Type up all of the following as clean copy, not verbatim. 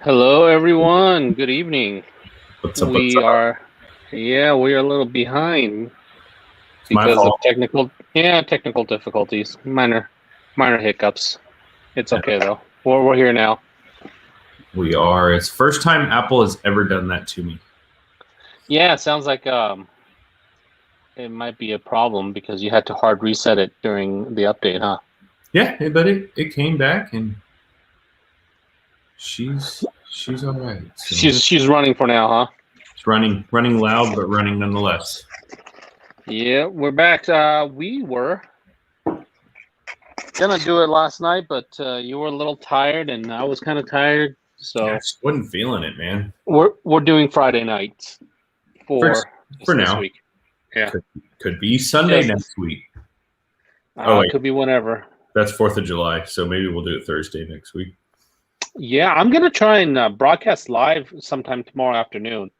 Hello, everyone. Good evening. What's up? We are a little behind It's my because of fault. technical difficulties, minor hiccups. It's okay though. We're here now. We are. It's the first time Apple has ever done that to me. Yeah, it sounds like it might be a problem because you had to hard reset it during the update, huh? Yeah, but it came back and she's all right. So She's running for now, huh? it's running loud, but running nonetheless. Yeah, we're back. We were gonna do it last night, but you were a little tired and I was kind of tired, so I just wasn't feeling it, man. we're doing Friday nights for For this now. week. Yeah, Could be Sunday next week. it could be whenever. That's 4th of July, so maybe we'll do it Thursday next week. Yeah, I'm gonna try and broadcast live sometime tomorrow afternoon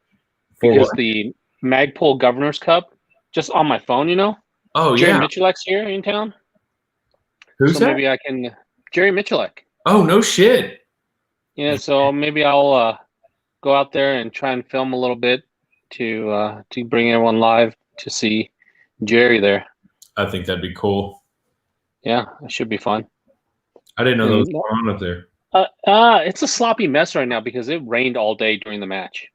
because the Magpul Governor's Cup just on my phone, you know. Oh, Jerry yeah. Michalek's here in town. Who's that? Maybe I can Jerry Michalek. Oh, no shit. Yeah, so maybe I'll go out there and try and film a little bit to bring everyone live to see Jerry there. I think that'd be cool. Yeah, it should be fun. I didn't know that was going on up there. It's a sloppy mess right now because it rained all day during the match.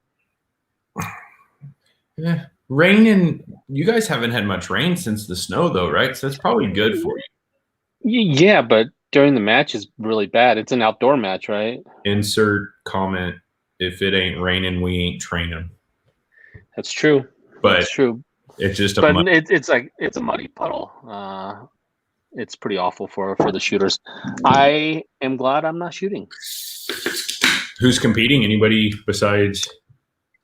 Yeah, rain, and you guys haven't had much rain since the snow, though, right? So that's probably good for you. Yeah, but during the match is really bad. It's an outdoor match, right? Insert comment: if it ain't raining, we ain't training. That's true. But that's true. It's just a. But it's a muddy puddle. It's pretty awful for the shooters. I am glad I'm not shooting. Who's competing? Anybody besides?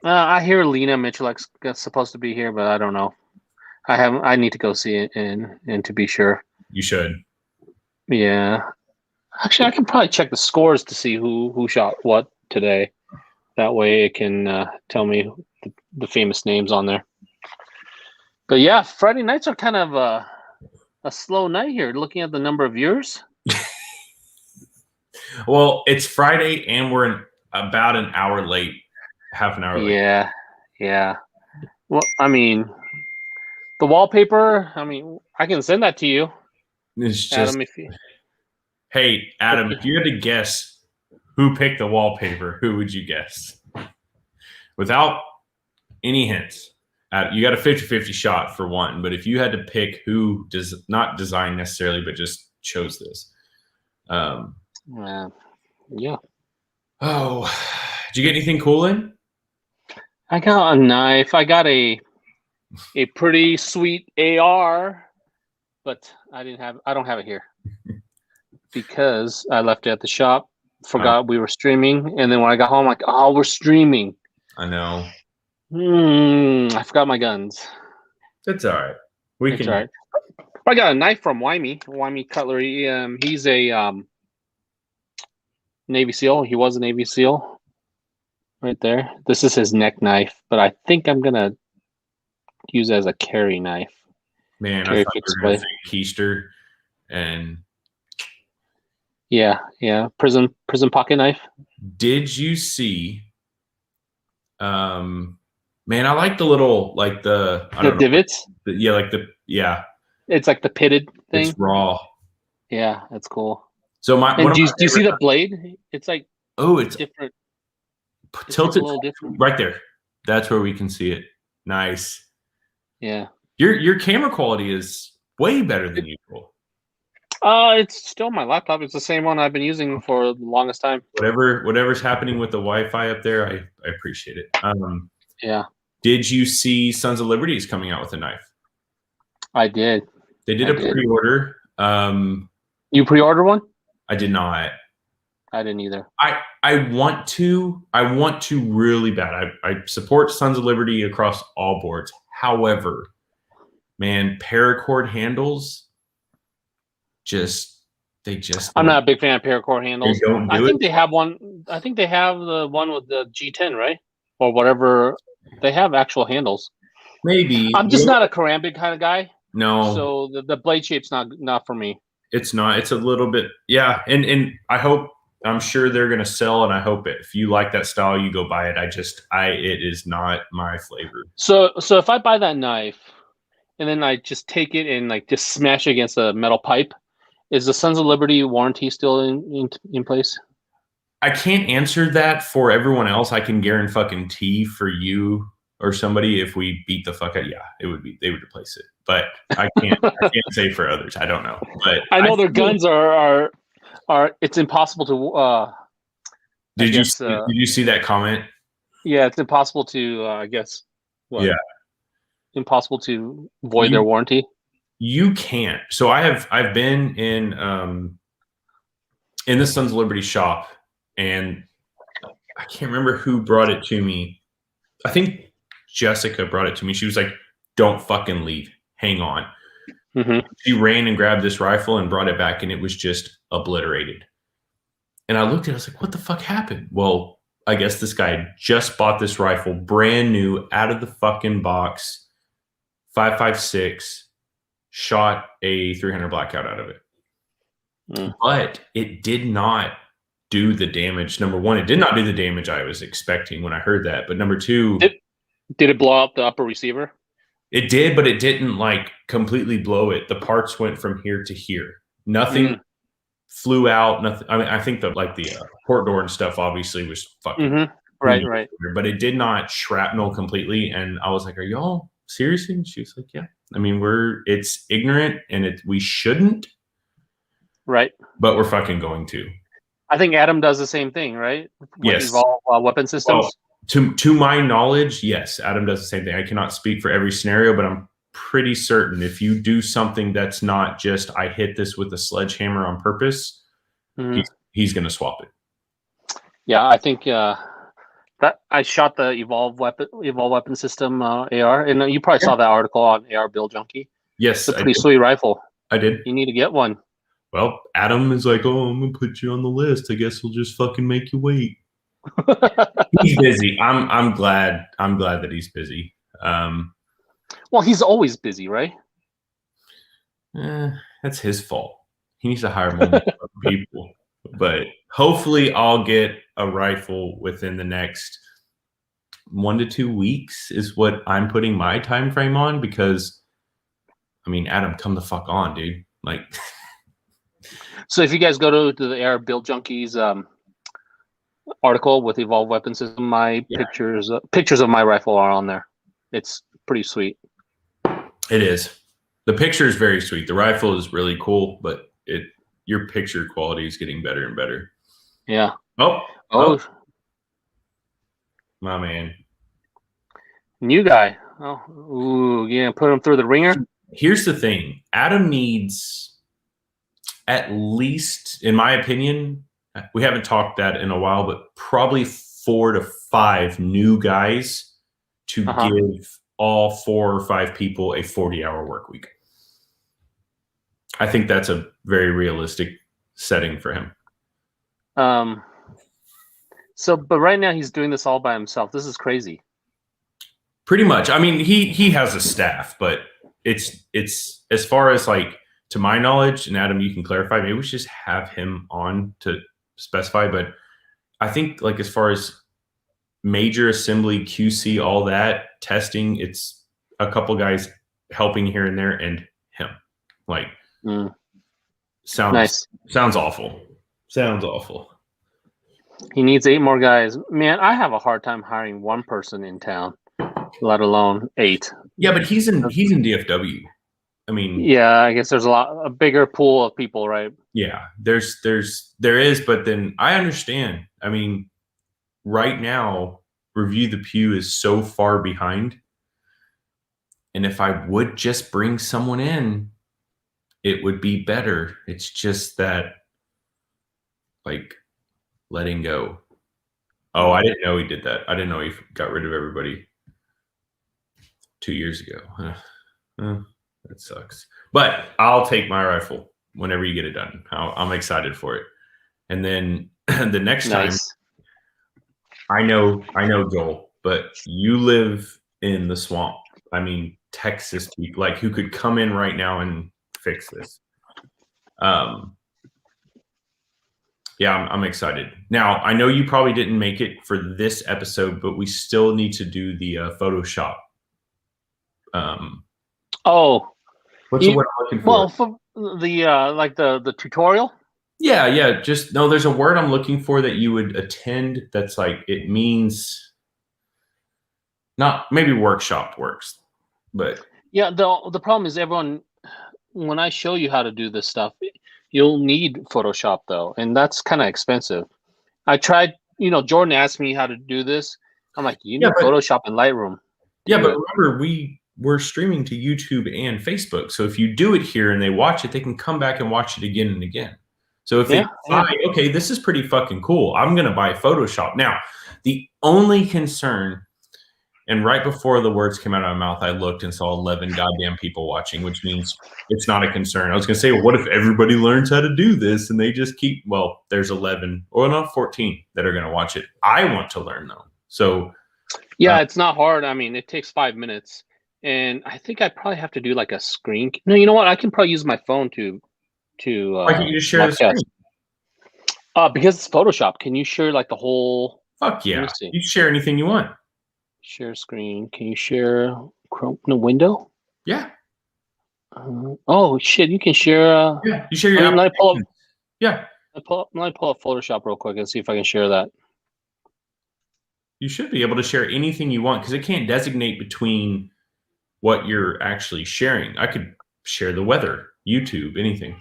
I hear Lena Michalek's supposed to be here, but I don't know. I need to go see it and to be sure. You should. Yeah. Actually, I can probably check the scores to see who shot what today. That way it can tell me the famous names on there. But yeah, Friday nights are kind of a slow night here, looking at the number of viewers. Well, it's Friday and we're about an hour late, half an hour late. Yeah. Well, I mean, the wallpaper, I can send that to you. It's just, Adam, hey, Adam, if you had to guess who picked the wallpaper, who would you guess? Without any hints. You got a 50-50 shot for one, but if you had to pick who does not design necessarily, but just chose this. Yeah. Oh, did you get anything cool in? I got a knife. I got a pretty sweet AR, but I don't have it here because I left it at the shop. Forgot we were streaming, and then when I got home, I'm like, oh, we're streaming. I know. I forgot my guns. That's all right. All right. I got a knife from Wyme Cutlery. He's a Navy SEAL. He was a Navy SEAL. Right there. This is his neck knife, but I think I'm gonna use it as a carry knife. Man, I thought you were gonna say keister and yeah, prison pocket knife. Did you see? Man, I like the little the divots. It's like the pitted thing. It's raw. Yeah, that's cool. So do you see the blade? It's like it's different. Tilted a little different. Right there. That's where we can see it. Nice. Yeah. Your camera quality is way better than usual. It's still my laptop. It's the same one I've been using for the longest time. Whatever's happening with the Wi-Fi up there, I appreciate it. Yeah. Did you see Sons of Liberty is coming out with a knife? I did. They did a pre-order. You pre-order one? I did not. I didn't either. I want to really bad. I support Sons of Liberty across all boards. However, man, paracord handles I'm not a big fan of paracord handles. I think they have one. I think they have the one with the G10, right? Or whatever. They have actual handles. Maybe. I'm just not a karambit kind of guy. No. So the blade shape's not for me. It's not. It's a little bit, yeah. And I hope I'm sure they're going to sell, and I hope if you like that style, you go buy it. It is not my flavor. So if I buy that knife and then I just take it and like just smash it against a metal pipe, is the Sons of Liberty warranty still in place? I can't answer that for everyone else. I can guarantee for you or somebody, if we beat the fuck out, they would replace it. But I can't say for others. I don't know. But I know their guns are it's impossible to did you see that comment? Yeah, it's impossible to I guess impossible to void their warranty. You can't. So I've been in the Sons of Liberty shop, and I can't remember who brought it to me. I think Jessica brought it to me. She was like, "Don't fucking leave. Hang on." Mm-hmm. She ran and grabbed this rifle and brought it back, and it was just obliterated. And I looked at it, I was like, what the fuck happened? Well, I guess this guy just bought this rifle, brand new, out of the fucking box, 5.56, shot a 300 blackout out of it. But it did not do the damage. Number one, it did not do the damage I was expecting when I heard that. But number two, did it blow up the upper receiver? It did, but it didn't like completely blow it. The parts went from here to here. Nothing flew out. Nothing. I mean, I think the port door and stuff obviously was fucking right. But it did not shrapnel completely. And I was like, "Are y'all serious?" And she was like, "Yeah." I mean, it's ignorant, and we shouldn't. Right. But we're fucking going to. I think Adam does the same thing, right? With yes. Evolve weapon systems. Well, to my knowledge, yes, Adam does the same thing. I cannot speak for every scenario, but I'm pretty certain if you do something that's not just I hit this with a sledgehammer on purpose, he's going to swap it. Yeah, I think that I shot the Evolve weapon system AR, and you probably saw that article on AR Bill Junkie. Yes, it's a pretty sweet rifle. I did. You need to get one. Well, Adam is like, "Oh, I'm gonna put you on the list. I guess we'll just fucking make you wait." He's busy. I'm glad that he's busy. Well, he's always busy, right? That's his fault. He needs to hire more people. But hopefully I'll get a rifle within the next 1 to 2 weeks is what I'm putting my time frame on, because I mean, Adam, come the fuck on, dude. Like so if you guys go to the AR Build Junkies article with Evolved Weapon System, my pictures of my rifle are on there. It's pretty sweet. It is. The picture is very sweet. The rifle is really cool, but your picture quality is getting better and better. Yeah. Oh. My man. New guy. Oh, ooh, yeah. Put him through the ringer. Here's the thing. Adam needs, at least, in my opinion, we haven't talked that in a while, but probably 4 to 5 new guys to give all 4 or 5 people a 40-hour work week. I think that's a very realistic setting for him. But right now he's doing this all by himself. This is crazy. Pretty much. I mean, he has a staff, but it's as far as like, to my knowledge, and Adam, you can clarify, maybe we should just have him on to specify, but I think like as far as major assembly, QC, all that testing, it's a couple guys helping here and there and him. Like sounds nice. Sounds awful. Sounds awful. He needs 8 more guys. Man, I have a hard time hiring one person in town, let alone 8. Yeah, but he's in DFW. I mean, yeah, I guess there's a bigger pool of people, right? Yeah, there is, but then I understand. I mean, right now, Review the Pew is so far behind. And if I would just bring someone in, it would be better. It's just that, like, letting go. Oh, I didn't know he did that. I didn't know he got rid of everybody 2 years ago. That sucks. But I'll take my rifle whenever you get it done. I'm excited for it. And then the next time, I know Joel, but you live in the swamp. I mean, Texas people, like, who could come in right now and fix this. Yeah, I'm excited. Now, I know you probably didn't make it for this episode, but we still need to do the Photoshop. What's the word I'm looking for? Well, for the tutorial. Yeah. Just no. There's a word I'm looking for that you would attend. That's like it means not maybe workshop works, but yeah. The problem is everyone. When I show you how to do this stuff, you'll need Photoshop though, and that's kind of expensive. I tried. Jordan asked me how to do this. I'm like, you need Photoshop and Lightroom. Yeah, but remember, we're streaming to YouTube and Facebook. So if you do it here and they watch it, they can come back and watch it again and again. So if they decide, okay, this is pretty fucking cool, I'm going to buy Photoshop. Now, the only concern, and right before the words came out of my mouth, I looked and saw 11 goddamn people watching, which means it's not a concern. I was going to say, well, what if everybody learns how to do this and they just keep, well, there's 11 or not 14 that are going to watch it. I want to learn though. So yeah, it's not hard. I mean, it takes 5 minutes. And I think I probably have to do like a screen. No, you know what? I can probably use my phone to why can't you just share the screen? Because it's Photoshop. Can you share like the whole? Fuck yeah! You share anything you want. Share screen. Can you share Chrome? No window. Yeah. Oh shit! You can share. Yeah, you share your. Let me pull up. Yeah. Let me pull up Photoshop real quick and see if I can share that. You should be able to share anything you want because it can't designate between what you're actually sharing. I could share the weather, YouTube, anything.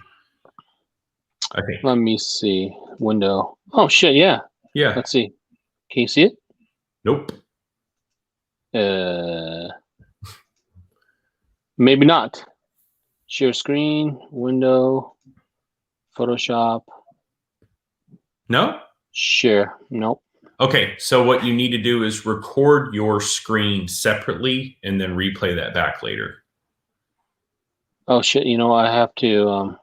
I think. Let me see. Window. Oh shit! Yeah. Yeah. Let's see. Can you see it? Nope. Maybe not. Share screen, window, Photoshop. No? Share. Nope. Okay, so what you need to do is record your screen separately and then replay that back later. Oh shit, I have to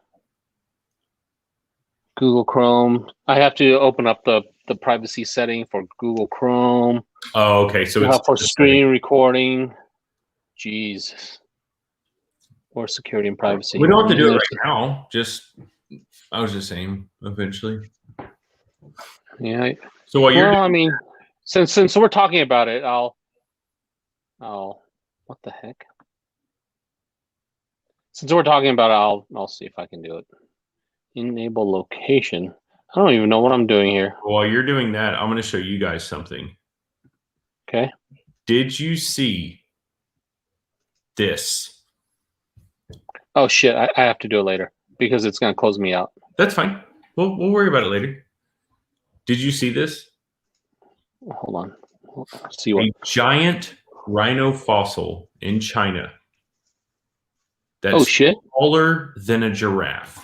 Google Chrome. I have to open up the privacy setting for Google Chrome. Oh, okay. So it's for screen recording. Jesus. Or security and privacy. We don't have to do it right now. I was just saying, eventually. Yeah. So what you're doing, I mean, since we're talking about it, I'll what the heck? Since we're talking about it, I'll see if I can do it. Enable location. I don't even know what I'm doing here. While you're doing that, I'm going to show you guys something. Okay. Did you see this? Oh shit! I have to do it later because it's going to close me out. That's fine. We'll worry about it later. Did you see this? Hold on. Let's see what. A giant rhino fossil in China. That's taller than a giraffe.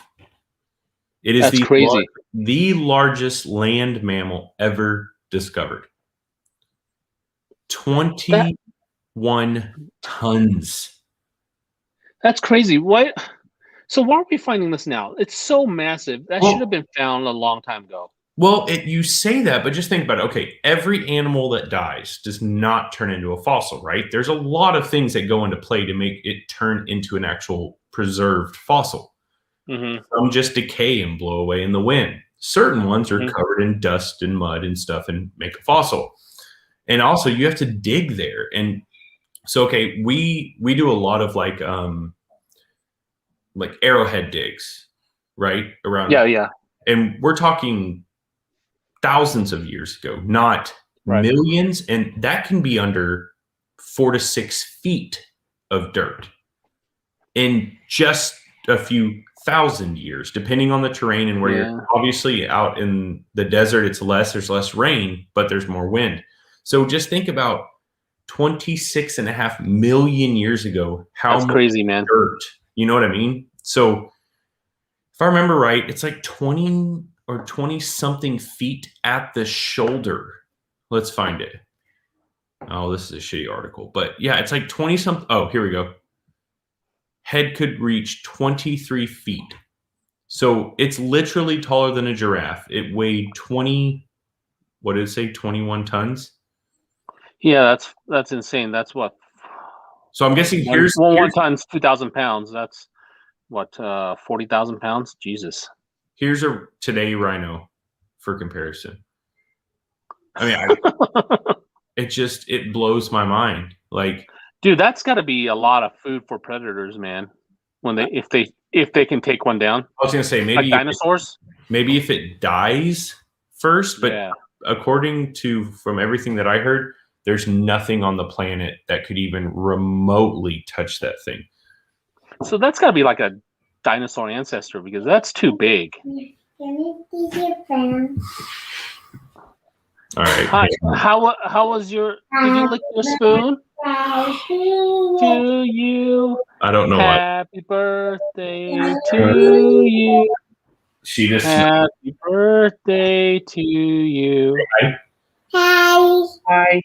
It is the largest land mammal ever discovered. 21 tons. That's crazy. What? So why are we finding this now? It's so massive. That should have been found a long time ago. Well, you say that, but just think about it. Okay, every animal that dies does not turn into a fossil, right? There's a lot of things that go into play to make it turn into an actual preserved fossil. Mm-hmm. Some just decay and blow away in the wind. Certain ones are covered in dust and mud and stuff and make a fossil. And also, you have to dig there. And so, okay, we do a lot of like arrowhead digs, right? Around. Yeah. And we're talking thousands of years ago, not millions. And that can be under 4 to 6 feet of dirt in just a few thousand years, depending on the terrain and where you're. Obviously out in the desert, there's less rain, but there's more wind. So just think about 26.5 million years ago. That's much crazy, man. Dirt, you know what I mean? So if I remember right, it's like 20 or 20 something feet at the shoulder. Let's find it. Oh, this is a shitty article, but yeah, it's like 20 something. Oh, here we go. Head could reach 23 feet. So it's literally taller than a giraffe. It weighed 21 tons? Yeah, that's insane. That's what. So I'm guessing here's one ton's 2,000 pounds. That's what 40,000 pounds. Jesus. Here's a today rhino. for comparison. I mean, it blows my mind. Like, dude, that's got to be a lot of food for predators, man. When if they can take one down. I was gonna say maybe like dinosaurs. Maybe if it dies first, but yeah. According to from everything that I heard, there's nothing on the planet that could even remotely touch that thing. So that's got to be like a dinosaur ancestor because that's too big. All right. Hi. How was your? Did you lick your spoon? To you. I don't know. Happy birthday to you. She just. Happy birthday to you. Hi. Hi.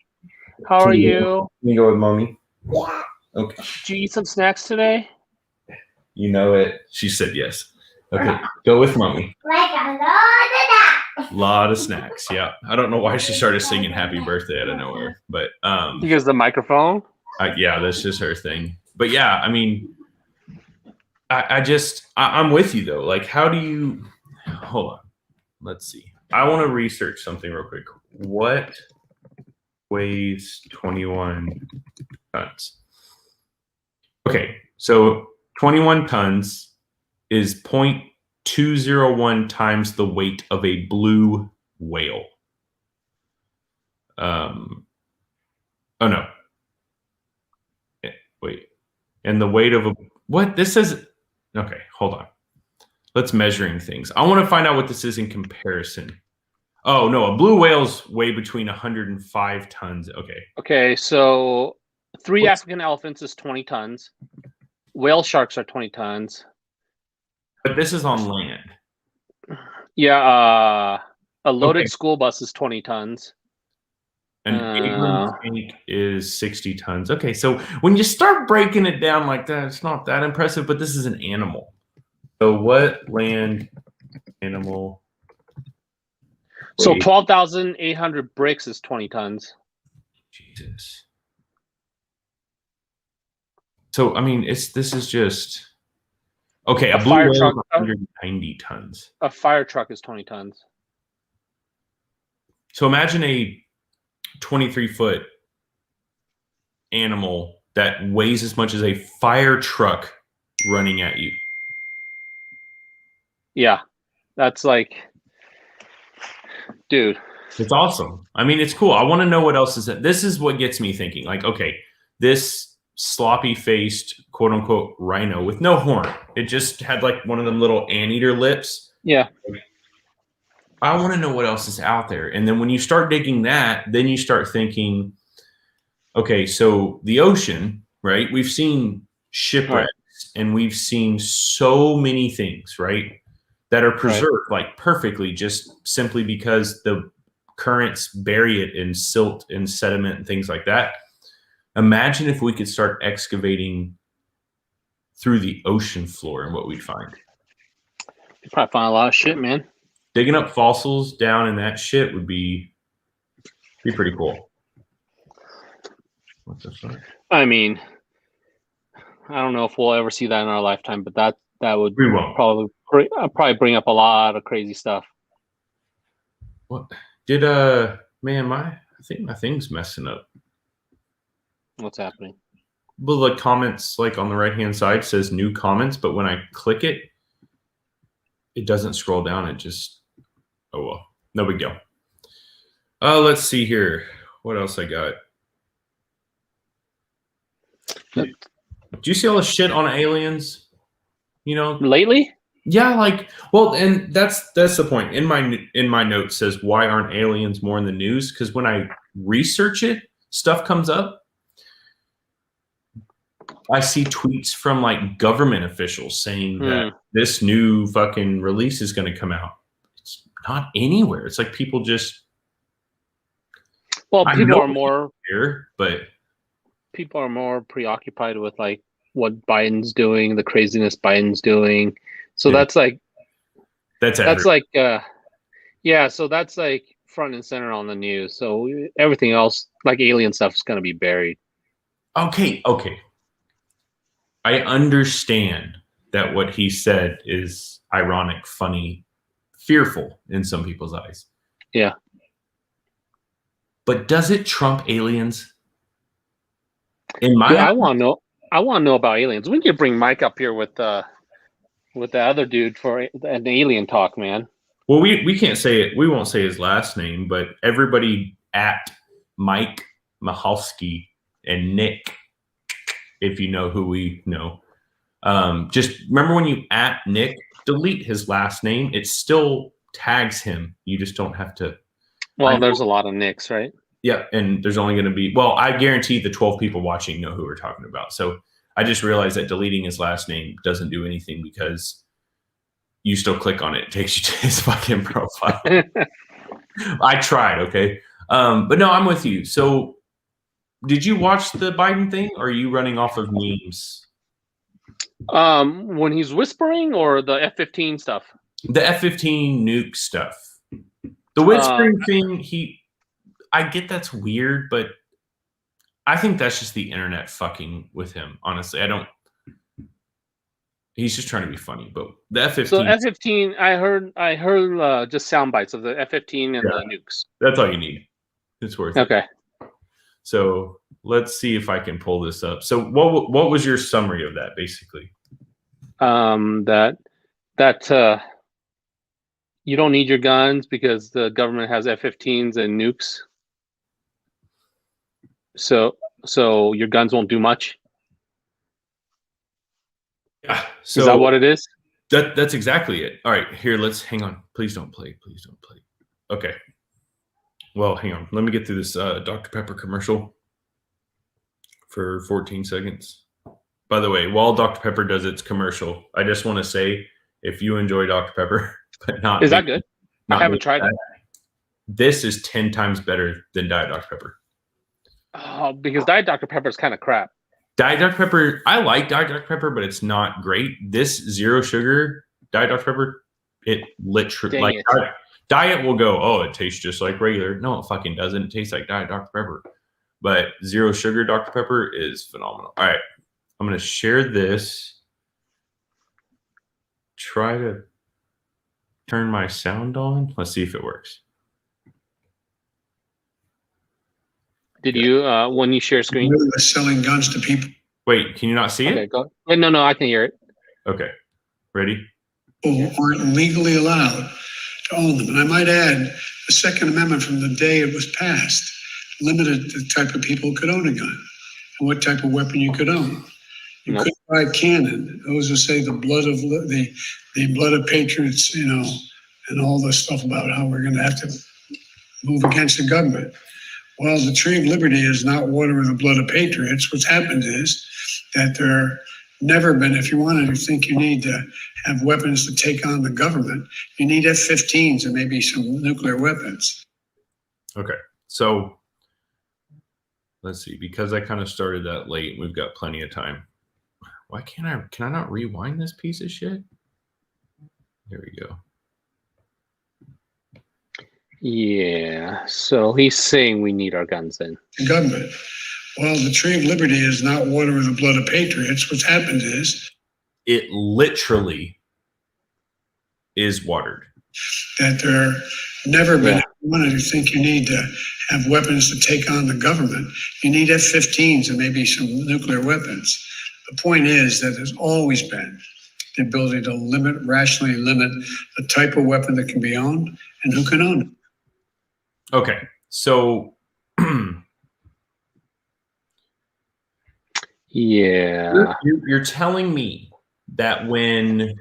How are you? Can you go with mommy? Yeah. Okay. Did you eat some snacks today? You know it. She said yes. Okay. Go with mommy. A lot of snacks. Yeah. I don't know why she started singing happy birthday out of nowhere, but because the microphone. Yeah, that's just her thing. But yeah, I mean, I'm with you though. Like, how do you? Hold on. Let's see. I want to research something real quick. What weighs 21 tons? Okay, so 21 tons is 0.201 times the weight of a blue whale. Oh no. Wait. And the weight of a what? This says okay, hold on. Let's measuring things. I want to find out what this is in comparison. Oh no, a blue whale's weigh between 105 tons. Okay. Okay, so 3 African elephants is 20 tons. Whale sharks are 20 tons. But this is on land. Yeah, a loaded school bus is 20 tons. An Abrams tank is 60 tons. Okay, so when you start breaking it down like that, it's not that impressive, but this is an animal. So what land animal? So 12,800 bricks is 20 tons. Jesus. So I mean, this is just okay. A blue fire whale truck, is 190 tons. A fire truck is 20 tons. So imagine a 23-foot animal that weighs as much as a fire truck running at you. Yeah, that's like, dude. It's awesome. I mean, it's cool. I want to know what else is that. This is what gets me thinking. Like, okay, this sloppy-faced, quote-unquote, rhino with no horn. It just had like one of them little anteater lips. Yeah. I want to know what else is out there. And then when you start digging that, then you start thinking, okay, so the ocean, right? We've seen shipwrecks and we've seen so many things, right? That are preserved like perfectly just simply because the currents bury it in silt and sediment and things like that. Imagine if we could start excavating through the ocean floor and what we'd find. You'd probably find a lot of shit, man. Digging up fossils down in that shit would be pretty cool. What the fuck? I mean, I don't know if we'll ever see that in our lifetime, but that would probably bring up a lot of crazy stuff. What did man, I think my thing's messing up. What's happening? Well, the comments like on the right hand side says new comments, but when I click it, it doesn't scroll down. It just oh well, no big deal. Let's see here. What else I got? Do you see all the shit on aliens? You know, lately? Yeah, like, well, and that's the point. In my notes says why aren't aliens more in the news? Because when I research it, stuff comes up. I see tweets from like government officials saying that this new fucking release is going to come out. It's not anywhere. It's like people just. Well, people are more here, but people are more preoccupied with like what Biden's doing, the craziness Biden's doing. So that's like yeah. So that's like front and center on the news. So everything else, like alien stuff, is going to be buried. Okay. I understand that what he said is ironic, funny, fearful in some people's eyes. Yeah. But does it trump aliens? In my I want to know. I want to know about aliens. We could bring Mike up here with the other dude for an alien talk, man. Well, we can't say it. We won't say his last name, but everybody at Mike Mahalski and Nick, if you know who we know, just remember when you at Nick, delete his last name. It still tags him. You just don't have to. Well, there's a lot of Nicks, right? Yeah, and there's only going to be, well, I guarantee the 12 people watching know who we're talking about. So I just realized that deleting his last name doesn't do anything because you still click on it. It takes you to his fucking profile. I tried, okay? But no, I'm with you. So did you watch the Biden thing, or are you running off of memes? When he's whispering, or the F-15 stuff? The F-15 nuke stuff. The whispering thing, I get that's weird, but I think that's just the internet fucking with him, honestly. He's just trying to be funny, but the F-15. So F-15, I heard just sound bites of the F-15 and the nukes. That's all you need. It's worth it. Okay. So let's see if I can pull this up. So what was your summary of that, basically? That you don't need your guns because the government has F-15s and nukes. So your guns won't do much. Yeah. So is that what it is? That's exactly it. All right, here, let's hang on. Please don't play. Please don't play. Okay. Well, hang on. Let me get through this Dr. Pepper commercial for 14 seconds. By the way, while Dr. Pepper does its commercial, I just want to say, if you enjoy Dr. Pepper, but not is that good? I haven't tried it. This is 10 times better than Diet Dr. Pepper. Oh, because Diet Dr. Pepper is kind of crap. Diet Dr. Pepper, I like Diet Dr. Pepper, but it's not great. This zero sugar Diet Dr. Pepper, it literally Diet will go, oh, it tastes just like regular. No, it fucking doesn't. It tastes like Diet Dr. Pepper. But zero sugar Dr. Pepper is phenomenal. All right, I'm going to share this. Try to turn my sound on. Let's see if it works. Did you, when you share screen? Selling guns to people. Wait, can you not see it? Go. No, I can hear it. Okay, ready? Who aren't legally allowed to own them. And I might add, the Second Amendment from the day it was passed limited the type of people who could own a gun and what type of weapon you could own. You couldn't buy a cannon. Those who say the blood of patriots, and all this stuff about how we're going to have to move against the government. Well, the tree of liberty is not water with the blood of patriots. What's happened is that there never been, if you wanted to think you need to have weapons to take on the government, you need F-15s and maybe some nuclear weapons. Okay, so let's see. Because I kind of started that late, we've got plenty of time. Why can I not rewind this piece of shit? There we go. Yeah, so he's saying we need our guns then. The government. Well, the tree of liberty is not water with the blood of patriots. What's happened is it literally is watered. That there never been, if you wanted to think you need to have weapons to take on the government, you need F-15s and maybe some nuclear weapons. The point is that there's always been the ability to rationally limit the type of weapon that can be owned and who can own it. Okay, so yeah, you're telling me that when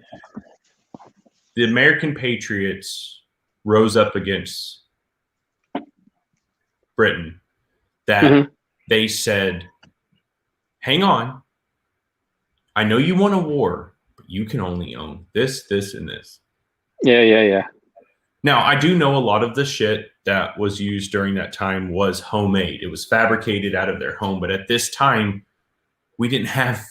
the American patriots rose up against Britain, that they said, hang on, I know you want a war, but you can only own this, this, and this. Yeah. Now, I do know a lot of the shit that was used during that time was homemade. It was fabricated out of their home. But at this time, we didn't have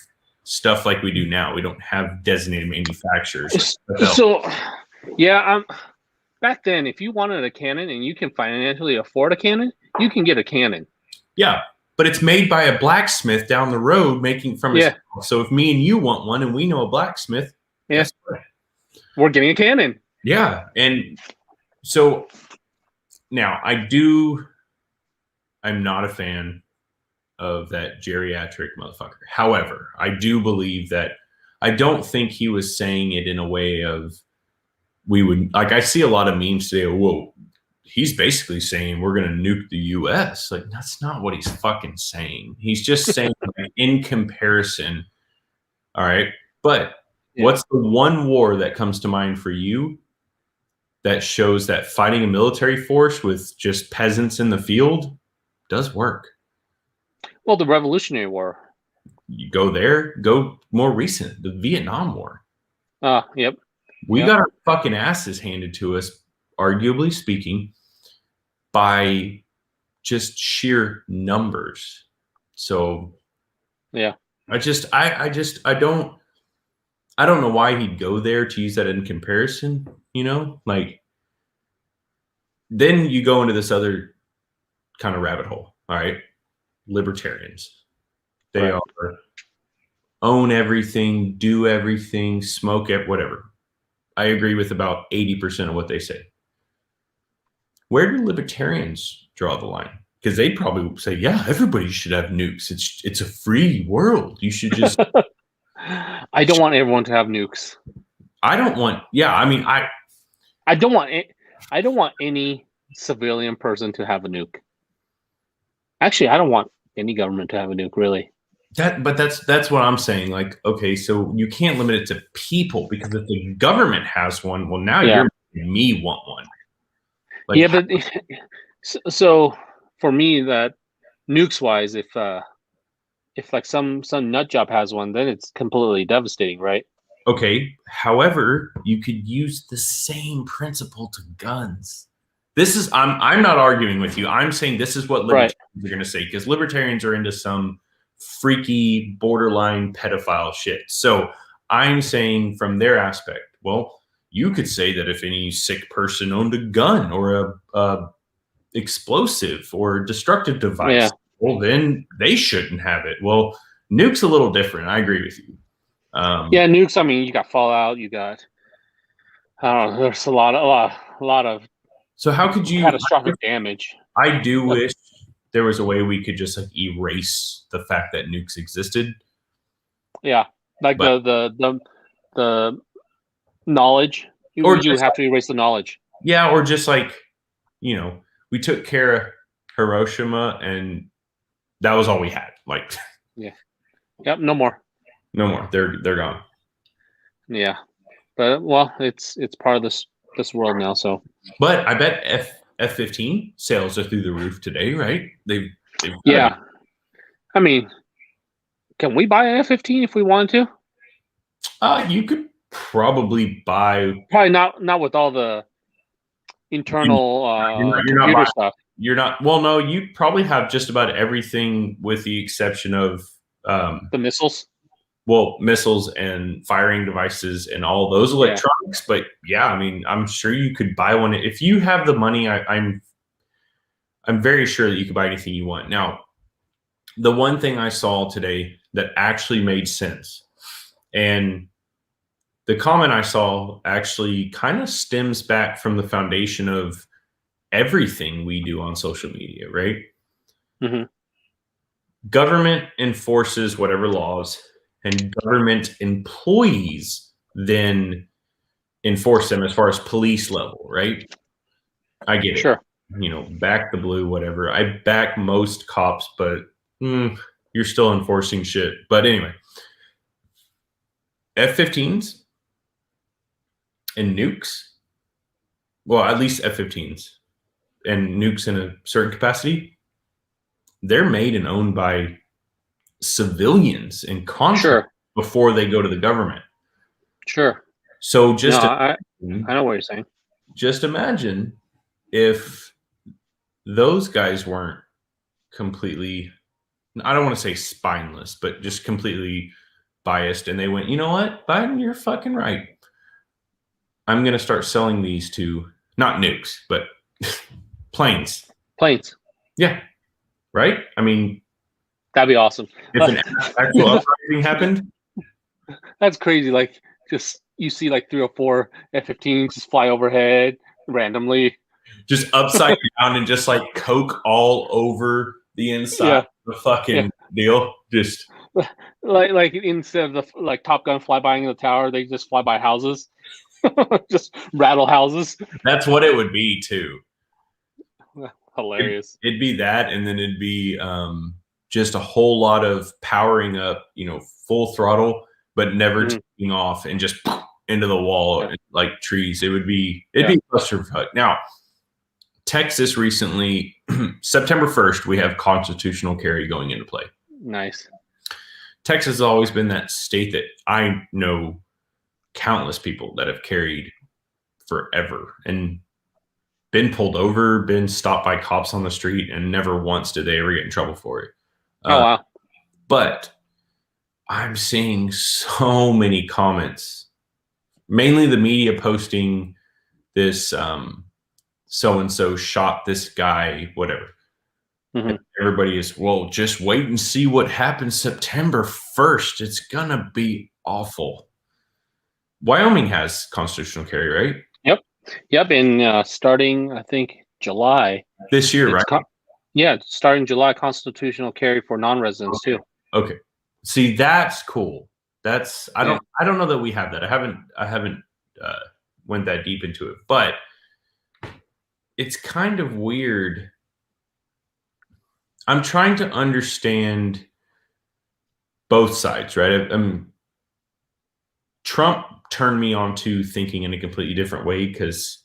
stuff like we do now. We don't have designated manufacturers. So, yeah, back then, if you wanted a cannon and you can financially afford a cannon, you can get a cannon. Yeah, but it's made by a blacksmith down the road making from his house. So if me and you want one and we know a blacksmith, we're getting a cannon. Yeah, and so now I'm not a fan of that geriatric motherfucker. However, I do believe that I don't think he was saying it in a way of we would like. I see a lot of memes today. Whoa, he's basically saying we're going to nuke the U.S. Like that's not what he's fucking saying. He's just saying like, in comparison. All right, but what's the one war that comes to mind for you that shows that fighting a military force with just peasants in the field does work? Well, the Revolutionary War. You go there, go more recent, the Vietnam War. Yep. We got our fucking asses handed to us, arguably speaking, by just sheer numbers. So yeah. I don't know why he'd go there to use that in comparison, you know? Like then you go into this other kind of rabbit hole, all right? Libertarians. They are own everything, do everything, smoke it, whatever. I agree with about 80% of what they say. Where do libertarians draw the line? Because they probably say, yeah, everybody should have nukes. It's a free world. You should just. I don't want everyone to have nukes. I don't want. Yeah, I mean, I don't want any civilian person to have a nuke. Actually, I don't want any government to have a nuke, really. But that's what I'm saying. Like, okay, so you can't limit it to people because if the government has one, well, now you're making me want one. Like, yeah, but so for me, that nukes wise, if like some nut job has one, then it's completely devastating, right? Okay. However, you could use the same principle to guns. This is I'm not arguing with you. I'm saying this is what libertarians are going to say because libertarians are into some freaky borderline pedophile shit. So I'm saying from their aspect, well, you could say that if any sick person owned a gun or a explosive or destructive device, well, then they shouldn't have it. Well, nuke's a little different. I agree with you. Yeah, nukes. I mean, you got fallout. You got I don't know. There's a lot of. So how could you catastrophic damage? I do wish there was a way we could just like erase the fact that nukes existed. Yeah, like the knowledge. Or you have to erase the knowledge. Yeah, or just like, you know, we took care of Hiroshima and that was all we had. Like, yeah, yep, no more. No more. They're gone. Yeah, but well, it's part of this world now. So, but I bet F-15 sales are through the roof today, right? They've yeah. I mean, can we buy an F-15 if we wanted to? You could probably buy. Probably not with all the internal computer stuff. You're not. Well, no, you probably have just about everything with the exception of the missiles. Well, missiles and firing devices and all those electronics. But yeah, I mean, I'm sure you could buy one if you have the money. I'm very sure that you could buy anything you want. Now, the one thing I saw today that actually made sense, and the comment I saw actually kind of stems back from the foundation of everything we do on social media, right? Mm-hmm. Government enforces whatever laws, and government employees then enforce them as far as police level, right? I get it. Sure. You know, back the blue, whatever. I back most cops, but you're still enforcing shit. But anyway, F-15s and nukes, well, at least F-15s and nukes in a certain capacity, they're made and owned by civilians in contract before they go to the government. Sure. So just I know what you're saying. Just imagine if those guys weren't completely, I don't want to say spineless, but just completely biased. And they went, you know what, Biden, you're fucking right. I'm going to start selling these to not nukes, but planes. Planes. Yeah. Right. I mean, that'd be awesome. If an actual uprising happened, that's crazy. Like just you see like 3 or 4 F-15s just fly overhead randomly, just upside down and just like coke all over the inside of the fucking deal. Just like instead of the like Top Gun flybying the tower, they just fly by houses, just rattle houses. That's what it would be too. Hilarious. It'd be that, and then it'd be just a whole lot of powering up, full throttle, but never taking off and just into the wall like trees. It'd be clusterfuck. Now, Texas recently, September 1st, we have constitutional carry going into play. Nice. Texas has always been that state that I know countless people that have carried forever and been pulled over, been stopped by cops on the street, and never once did they ever get in trouble for it. Wow. But I'm seeing so many comments, mainly the media posting this so-and-so shot this guy, whatever. And everybody is, well, just wait and see what happens September 1st. It's going to be awful. Wyoming has constitutional carry, right? Yep. And starting, I think, July. This year, right? Starting July, constitutional carry for non-residents too. Okay. See, that's cool. That's I don't know that we have that. I haven't went that deep into it, but it's kind of weird. I'm trying to understand both sides, right? Trump turned me on to thinking in a completely different way because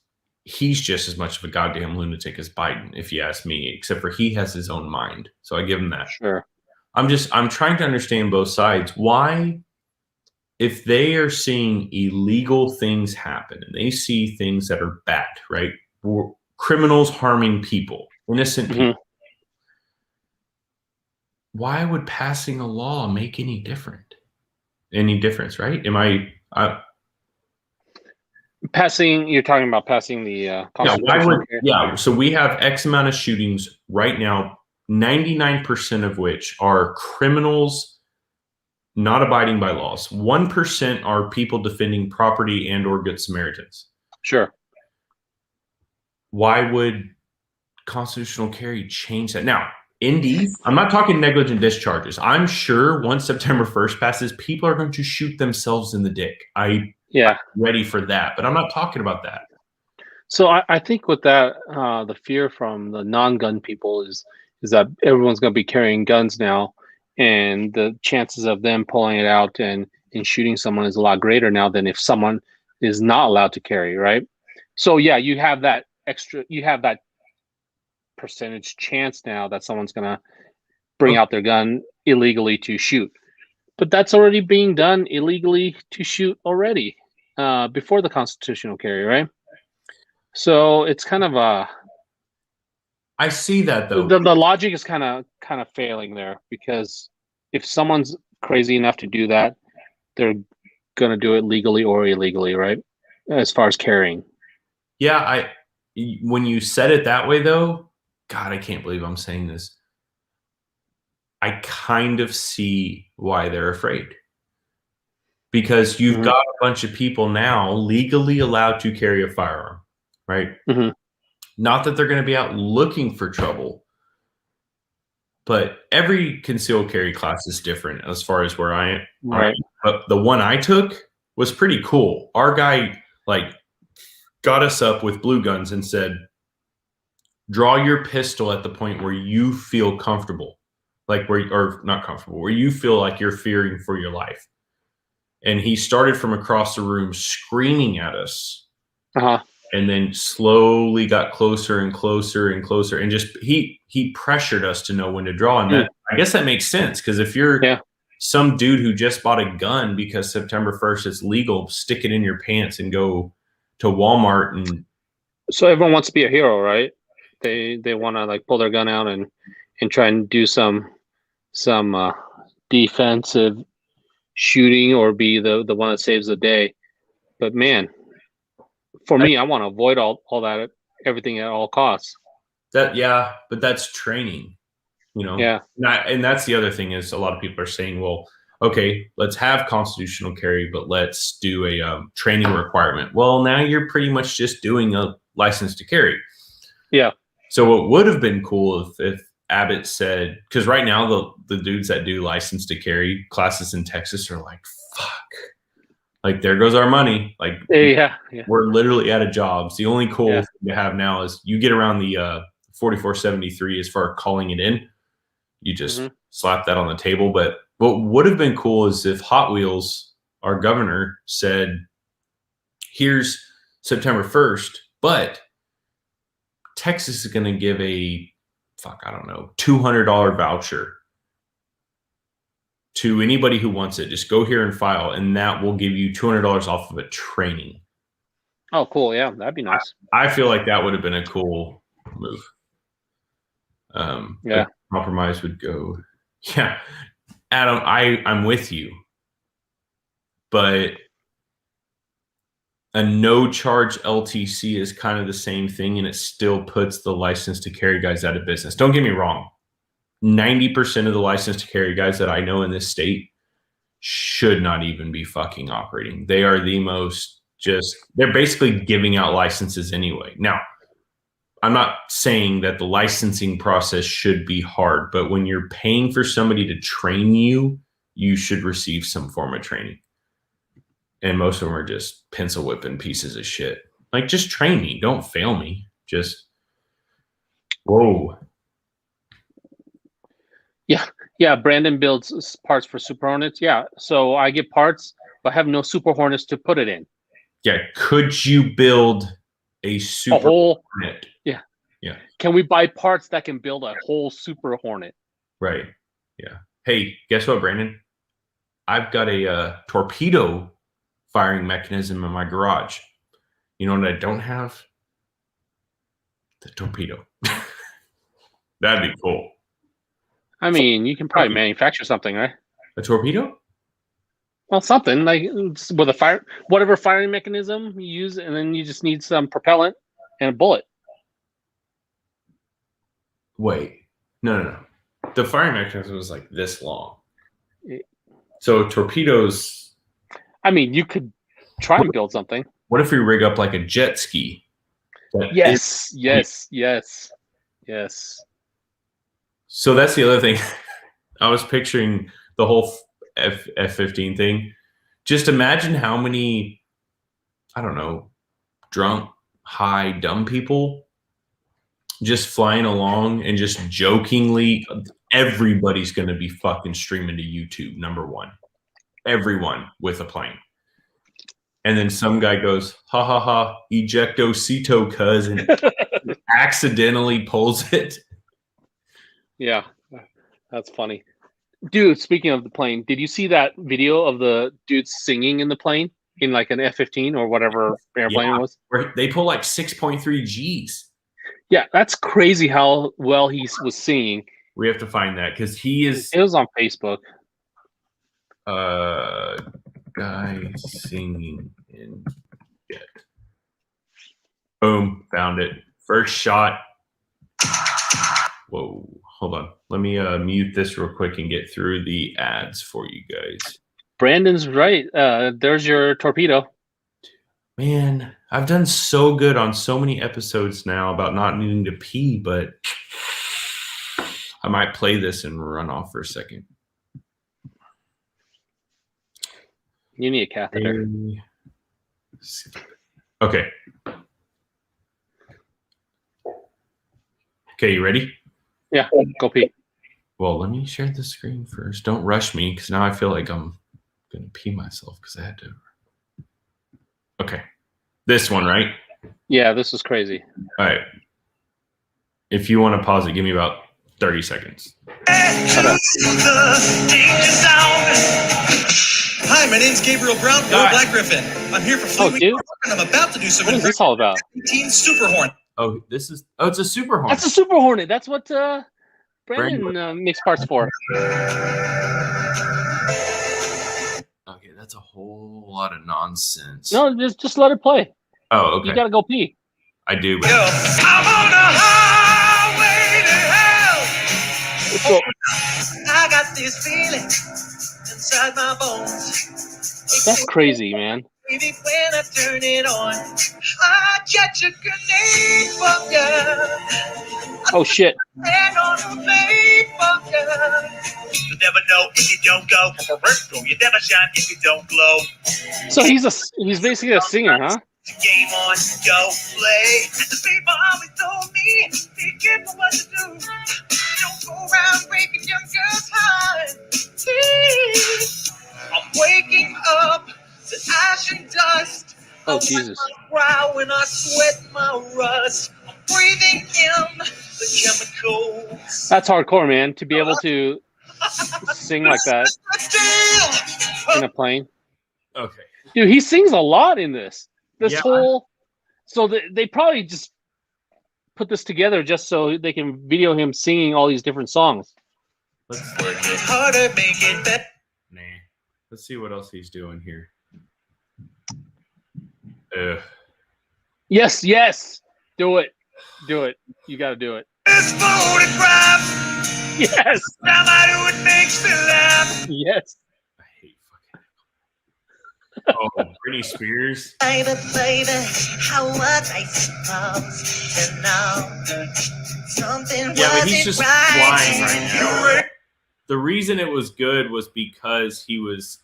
he's just as much of a goddamn lunatic as Biden, if you ask me, except for he has his own mind. So I give him that. Sure. I'm trying to understand both sides. Why, if they are seeing illegal things happen and they see things that are bad, right? Criminals harming people, innocent people. Why would passing a law make any difference, right? You're talking about passing the constitution. So we have X amount of shootings right now, 99% of which are criminals not abiding by laws. 1% are people defending property and or good Samaritans. Sure. Why would constitutional carry change that? Now, Indy, I'm not talking negligent discharges. I'm sure once September 1st passes, people are going to shoot themselves in the dick. I'm ready for that, but I'm not talking about that. So I think with that, the fear from the non-gun people is that everyone's going to be carrying guns now, and the chances of them pulling it out and shooting someone is a lot greater now than if someone is not allowed to carry, right? So yeah, you have that percentage chance now that someone's going to bring out their gun illegally to shoot. But that's already being done illegally to shoot already before the constitutional carry, right? So it's kind of I see that though. The logic is kind of failing there, because if someone's crazy enough to do that, they're going to do it legally or illegally, right? As far as carrying. Yeah, when you said it that way though, God, I can't believe I'm saying this. I kind of see why they're afraid. Because you've got a bunch of people now legally allowed to carry a firearm, right? Not that they're going to be out looking for trouble, but every concealed carry class is different as far as where I am. Right. But the one I took was pretty cool. Our guy got us up with blue guns and said, draw your pistol at the point where you feel comfortable, where you feel like you're fearing for your life. And he started from across the room screaming at us, and then slowly got closer and closer and closer, and just he pressured us to know when to draw. And that, I guess that makes sense, because if you're some dude who just bought a gun because September 1st it's legal, stick it in your pants and go to Walmart. And so everyone wants to be a hero, right? They want to pull their gun out and try and do some defensive shooting or be the one that saves the day. But man, for me, I want to avoid all that, everything at all costs. But that's training, And that's the other thing is a lot of people are saying, well, okay, let's have constitutional carry, but let's do a training requirement. Well, now you're pretty much just doing a license to carry. Yeah. So what would have been cool if Abbott said, because right now the dudes that do license to carry classes in Texas are like, fuck, like there goes our money. Like we're literally out of jobs. The only cool thing to have now is you get around the 4473 as far as calling it in. You just slap that on the table. But what would have been cool is if Hot Wheels, our governor, said, here's September 1st, but Texas is going to give a $200 voucher to anybody who wants it. Just go here and file, and that will give you $200 off of a training. Oh, cool. Yeah, that'd be nice. I feel like that would have been a cool move. Compromise would go. Yeah, Adam, I'm with you, but a no charge LTC is kind of the same thing, and it still puts the license to carry guys out of business. Don't get me wrong. 90% of the license to carry guys that I know in this state should not even be fucking operating. They are the most they're basically giving out licenses anyway. Now, I'm not saying that the licensing process should be hard, but when you're paying for somebody to train you, you should receive some form of training. And most of them are just pencil whipping pieces of shit. Like, just train me. Don't fail me. Just, whoa. Yeah. Brandon builds parts for Super Hornets. Yeah. So I get parts, but have no Super Hornets to put it in. Yeah. Could you build a Super Hornet? Yeah. Yeah. Can we buy parts that can build a whole Super Hornet? Right. Yeah. Hey, guess what, Brandon? I've got a torpedo firing mechanism in my garage. You know what I don't have? The torpedo. That'd be cool. I mean, you can probably manufacture something, right? A torpedo? Well, something like with a whatever firing mechanism you use, and then you just need some propellant and a bullet. Wait, no. The firing mechanism was like this long. So torpedoes. I mean, you could try and build something. What if we rig up like a jet ski? Yes. So that's the other thing. I was picturing the whole F-15 thing. Just imagine how many, I don't know, drunk, high, dumb people just flying along and just jokingly, everybody's going to be fucking streaming to YouTube, number one. Everyone with a plane. And then some guy goes, ha ha ha, ejectocito, cuz, and accidentally pulls it. Yeah, that's funny. Dude, speaking of the plane, did you see that video of the dude singing in the plane in like an F-15 or whatever airplane it was? Where they pull like 6.3 Gs. Yeah, that's crazy how well he was singing. We have to find that because he is. It was on Facebook. Guy singing in jet. Boom, found it. First shot. Whoa, hold on. Let me mute this real quick and get through the ads for you guys. Brandon's right. There's your torpedo. Man, I've done so good on so many episodes now about not needing to pee, but I might play this and run off for a second. You need a catheter. Okay. Okay, you ready? Yeah, go pee. Well, let me share the screen first. Don't rush me because now I feel like I'm going to pee myself because I had to. Okay. This one, right? Yeah, this is crazy. All right. If you want to pause it, give me about 30 seconds. Hi, my name's Gabriel Brown, Black Griffin. I'm here for Fleet Week, and I'm about to do some. What is this all about? F-15 Super Hornet. Oh, it's a Super Hornet. That's a Super Hornet. That's what Brandon makes parts for. Okay, that's a whole lot of nonsense. No, just let it play. Oh, okay. You gotta go pee. I do. But... Yo, I'm on the highway to hell. Let's go. I got this feeling inside my bones. That's crazy, man. Baby, when I turn it on, I catch a grenade from ya. Oh shit. And on the blade from ya. You never know if you don't go. You never shine if you don't glow. So he's basically a singer, huh? Game on, go play. And the people always told me, be careful what you do. Don't go around breaking young girls' hearts. I'm waking up to ash and dust. Oh, Jesus. I brow when I sweat my rust. I'm breathing in the chemicals. That's hardcore, man. To be able to sing like that in a plane. Okay. Dude, he sings a lot in this. Yeah. So they probably just put this together just so they can video him singing all these different songs. Let's work it harder, make it better. Nah. Let's see what else he's doing here. Yes. Do it. You got to do it. This photograph. Yes. Somebody would make me laugh. Yes. I hate fucking. Oh, Britney Spears. Baby, how was I supposed to know? Something Yeah, but he's just flying right now. now. The reason it was good was because he was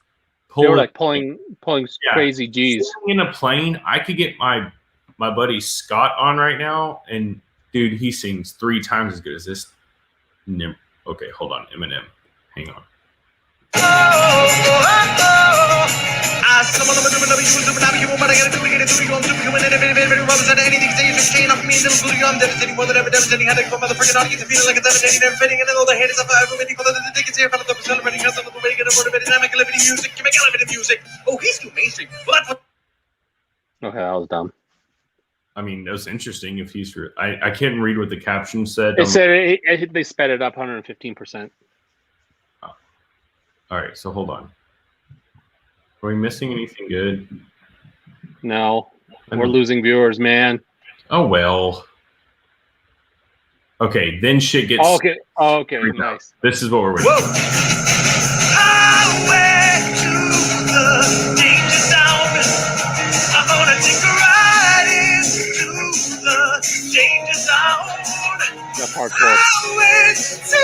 They were like pulling crazy G's. in a plane. I could get my buddy Scott on right now, and dude, he sings 3 times as good as this. Okay, hold on, Eminem. Hang on. Okay, that was dumb. I mean, that was interesting. If he's, I can't read what the caption said. It said they sped it up 115%. All right, so hold on. Are we missing anything good? No, we're losing viewers, man. Oh well. Okay, then shit gets. Okay, nice. This is what we're waiting. Whoa! I went to the danger zone. I'm gonna take a ride into the danger zone. That's hardcore. I went to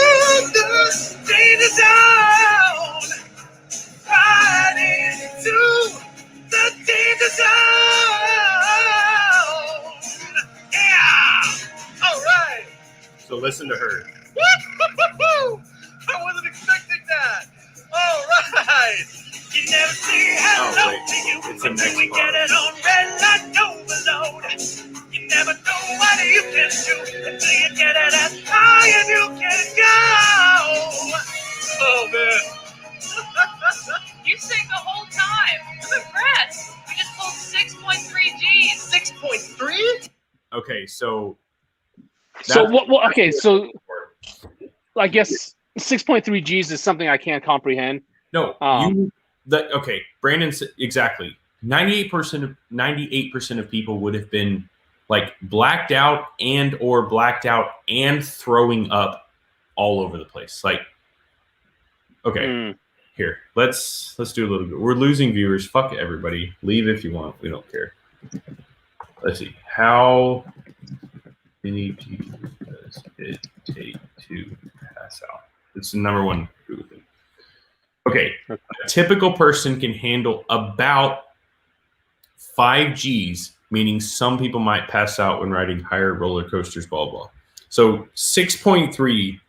the danger zone. Right into the danger zone. Yeah. All right. So listen to her. I wasn't expecting that. All right. You never say hello to you It's the until next we part. get it on red light overload. You never know what you can do until you get it as high as you can go. Oh, man. You sang the whole time. I'm impressed. We just pulled 6.3 G's. 6.3? Okay, so. Okay, so I guess 6.3 G's is something I can't comprehend. No, okay, Brandon said exactly. 98% of people would have been like blacked out and throwing up all over the place. Like, okay, here, let's do a little bit. We're losing viewers. Fuck everybody. Leave if you want. We don't care. Let's see. How many people does it take to pass out? It's the number one Google thing. Okay, a typical person can handle about 5 G's, meaning some people might pass out when riding higher roller coasters, blah, blah. So 6.3,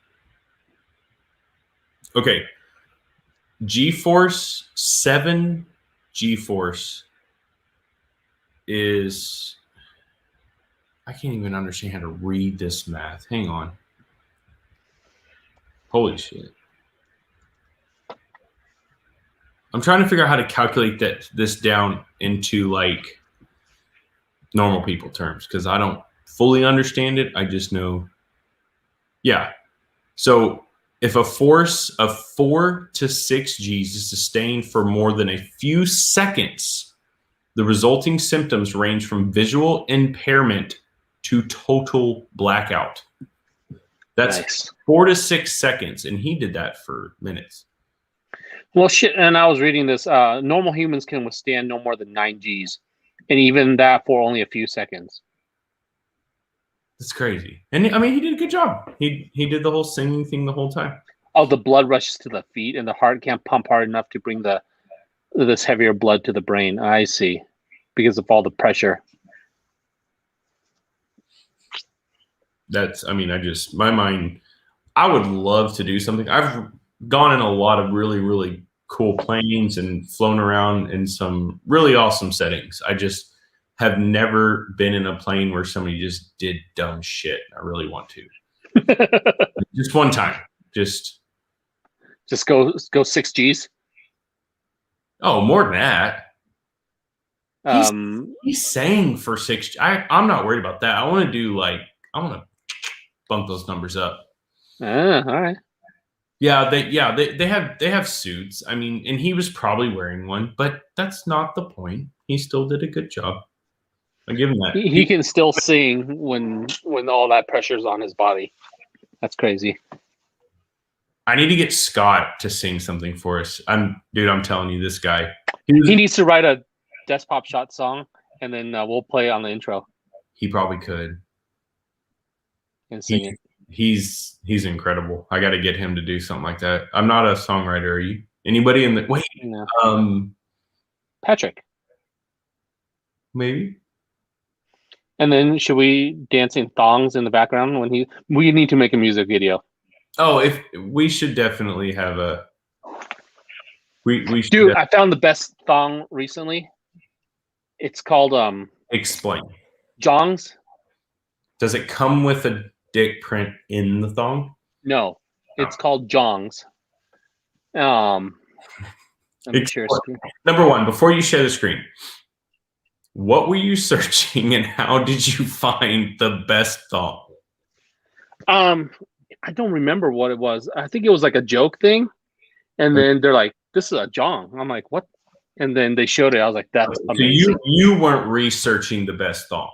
okay, G-force, 7 G-force is, I can't even understand how to read this math. Hang on. Holy shit. I'm trying to figure out how to calculate this down into like normal people terms because I don't fully understand it. I just know. Yeah. So if a force of 4 to 6 G's is sustained for more than a few seconds, the resulting symptoms range from visual impairment to total blackout. That's nice. 4 to 6 seconds, and he did that for minutes. Well, shit, and I was reading this. Normal humans can withstand no more than 9 Gs, and even that for only a few seconds. That's crazy. And I mean, he did a good job. He did the whole singing thing the whole time. Oh, the blood rushes to the feet, and the heart can't pump hard enough to bring this heavier blood to the brain. I see, because of all the pressure. That's, I mean, my mind, I would love to do something. I've gone in a lot of really, really cool planes and flown around in some really awesome settings. I just have never been in a plane where somebody just did dumb shit. I really want to. Just one time. Just go 6 Gs. Oh, more than that. He's saying for 6. I'm not worried about that. I want to bump those numbers up. All right. Yeah, they have suits. I mean, and he was probably wearing one, but that's not the point. He still did a good job. I give him that. He can still sing when all that pressure's on his body. That's crazy. I need to get Scott to sing something for us. I'm telling you, this guy. He needs to write a Desktop Shot song, and then we'll play it on the intro. He probably could. And sing it. He's incredible. I got to get him to do something like that. I'm not a songwriter. Are you? Anybody in the wait? No. Patrick. Maybe. And then should we dancing thongs in the background when we need to make a music video. Oh, if we should definitely have a we should. Dude, I found the best thong recently. It's called Explain. Jongs. Does it come with a dick print in the thong? No. It's called Jongs. Let me share a screen. Number one, before you share the screen, what were you searching and how did you find the best thong? I don't remember what it was. I think it was like a joke thing. And then they're like, this is a jong. I'm like, what? And then they showed it. I was like, that's amazing. So you weren't researching the best thong?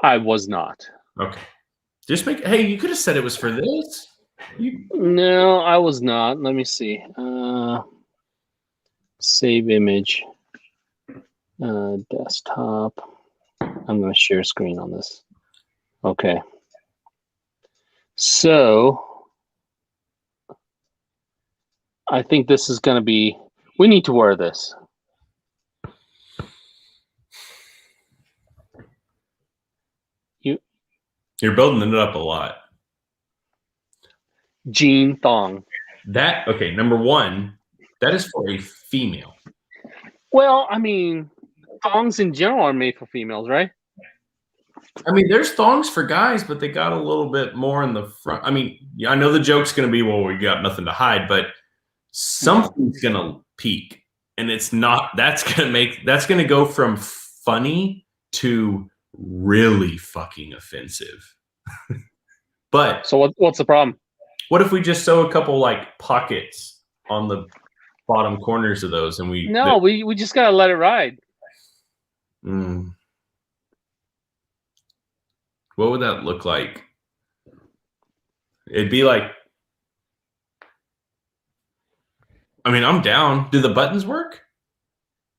I was not. Okay. Hey, you could have said it was for this. No, I was not. Let me see. Save image. Desktop. I'm going to share screen on this. Okay. So I think this is going to be, we need to wear this. You're building it up a lot. Jean thong. Okay, number one, that is for a female. Well, I mean, thongs in general are made for females, right? I mean, there's thongs for guys, but they got a little bit more in the front. I mean, I know the joke's going to be, well, we got nothing to hide, but something's going to peak. And it's not, that's going to go from funny to really fucking offensive. But so what's the problem? What if we just sew a couple like pockets on the bottom corners of those and we just got to let it ride. What would that look like? It'd be like, I mean, I'm down. Do the buttons work?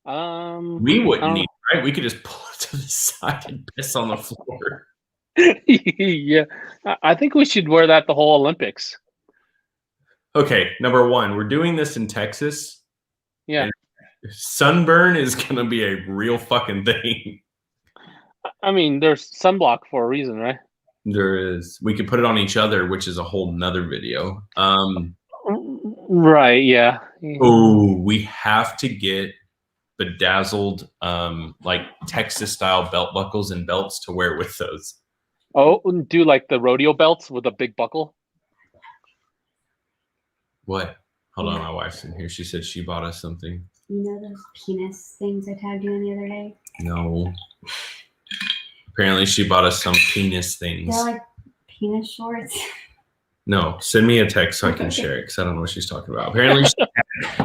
We wouldn't need, right? We could just pull it to the side and piss on the floor. Yeah, I think we should wear that the whole Olympics. Okay, number one, we're doing this in Texas. Yeah. Sunburn is going to be a real fucking thing. I mean, there's sunblock for a reason, right? There is. We could put it on each other, which is a whole nother video. Right, yeah. Oh, we have to get bedazzled, like Texas-style belt buckles and belts to wear with those. Oh, do like the rodeo belts with a big buckle? What? Hold on, my wife's in here. She said she bought us something. You know those penis things I tagged you in the other day? No. Apparently she bought us some penis things. They're like penis shorts. No, send me a text so I can share it because I don't know what she's talking about. Apparently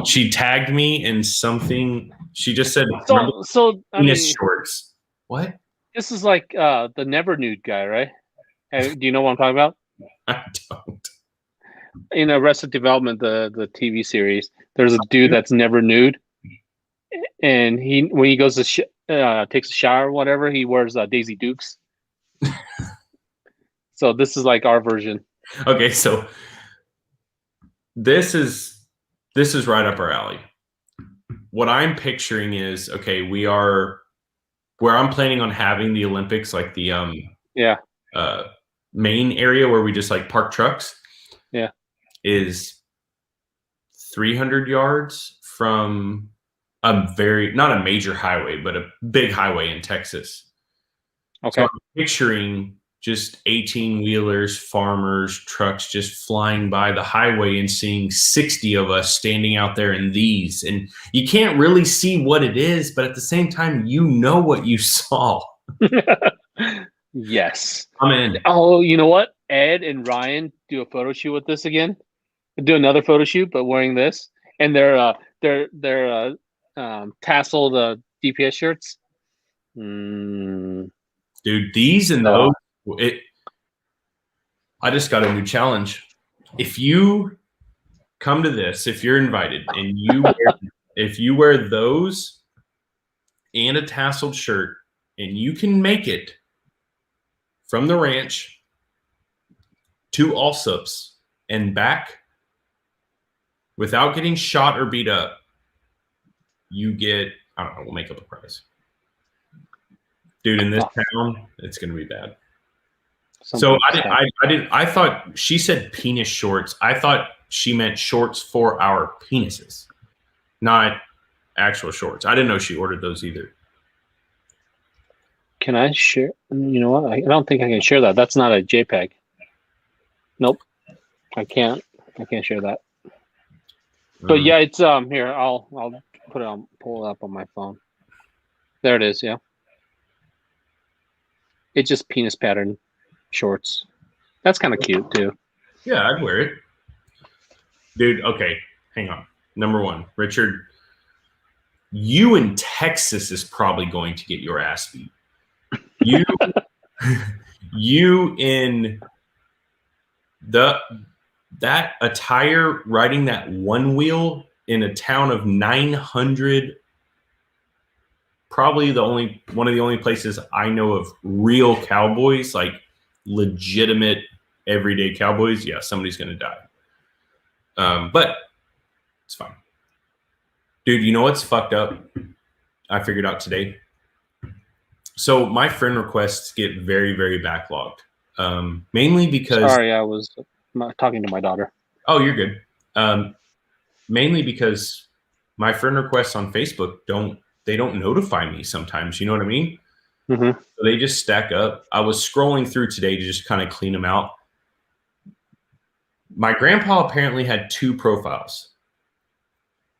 she tagged me in something. She just said penis shorts. What? This is like the Never Nude guy, right? Do you know what I'm talking about? I don't. in Arrested Development, the TV series, there's a dude that's never nude, and when he goes to takes a shower or whatever, he wears Daisy Dukes. So this is like our version. Okay, so this is right up our alley. What I'm picturing is, okay, we are where I'm planning on having the Olympics, like the main area where we just like park trucks. Yeah. Is 300 yards from not a major highway, but a big highway in Texas. Okay. So I'm picturing just 18-wheelers, farmers, trucks just flying by the highway and seeing 60 of us standing out there in these. And you can't really see what it is, but at the same time, you know what you saw. Yes. I'm in. Oh, you know what? Ed and Ryan do a photo shoot with this again. Do another photo shoot, but wearing this. And they're tasseled DPS shirts. Dude, these and those. I just got a new challenge. If you come to this, if you're invited, and if you wear those and a tasseled shirt, and you can make it from the ranch to Allsups and back without getting shot or beat up, you get, I don't know, we'll make up a prize. Dude, in this town, it's going to be bad. So I thought she said penis shorts. I thought she meant shorts for our penises, not actual shorts. I didn't know she ordered those either. Can I share? You know what? I don't think I can share that. That's not a JPEG. Nope. I can't share that. But yeah, it's here. I'll put it on, pull it up on my phone. There it is. Yeah. It's just penis pattern shorts. That's kind of cute too. Yeah, I'd wear it. Dude, okay, hang on. Number one, Richard, you in Texas is probably going to get your ass beat. You in that attire riding that one wheel in a town of 900, probably one of the only places I know of real cowboys, like legitimate everyday cowboys. Yeah, somebody's gonna die. But it's fine. Dude, you know what's fucked up? I figured out today. So my friend requests get very, very backlogged. Mainly because... Sorry, I was talking to my daughter. Oh, you're good. Mainly because my friend requests on Facebook don't notify me sometimes. You know what I mean? Mm-hmm. So they just stack up. I was scrolling through today to just kind of clean them out. My grandpa apparently had 2 profiles.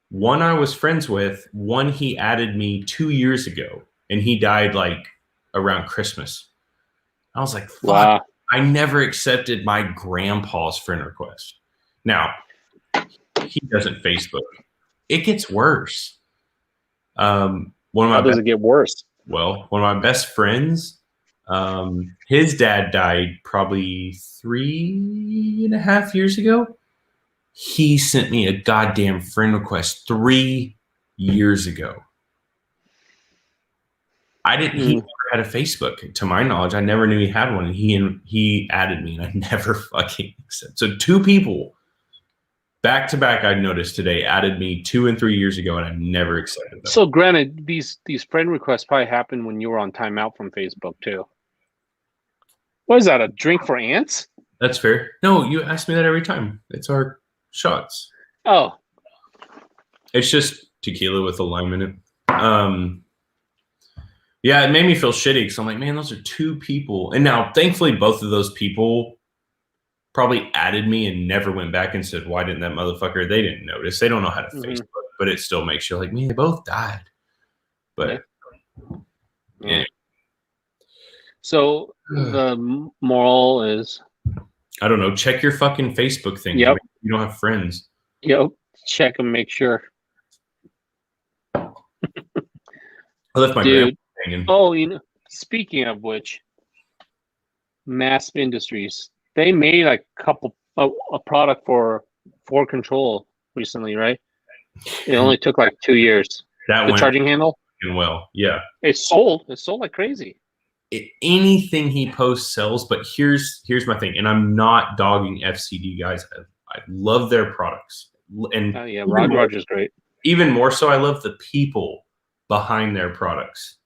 One I was friends with, one he added me 2 years ago, and he died like around Christmas. I was like, fuck, wow. I never accepted my grandpa's friend request. Now, he doesn't Facebook. It gets worse. How does it get worse? Well, one of my best friends, his dad died probably 3.5 years ago. He sent me a goddamn friend request 3 years ago. He never had a Facebook, to my knowledge. I never knew he had one. And he added me, and I never fucking accepted. So 2 people back to back, I noticed today, added me 2 and 3 years ago, and I never accepted them. So granted, these friend requests probably happened when you were on timeout from Facebook too. What is that? A drink for ants? That's fair. No, you ask me that every time. It's our shots. Oh. It's just tequila with a lime in it. Yeah, it made me feel shitty because I'm like, man, those are 2 people. And now, thankfully, both of those people probably added me and never went back and said, why didn't that motherfucker? They didn't notice. They don't know how to Facebook, but it still makes you like, man, they both died. But yeah. So the moral is, I don't know, check your fucking Facebook thing. Yep. You don't have friends. Yep. Check and make sure. I left my dude. Hanging. Oh, speaking of which, Mass Industries, they made a couple a product for control recently, right? It only took like 2 years. That The went charging handle. well. Yeah. It sold like crazy. Anything he posts sells, but here's my thing, and I'm not dogging FCD guys. I love their products, and Yeah, Roger's great. Even more so, I love the people behind their products.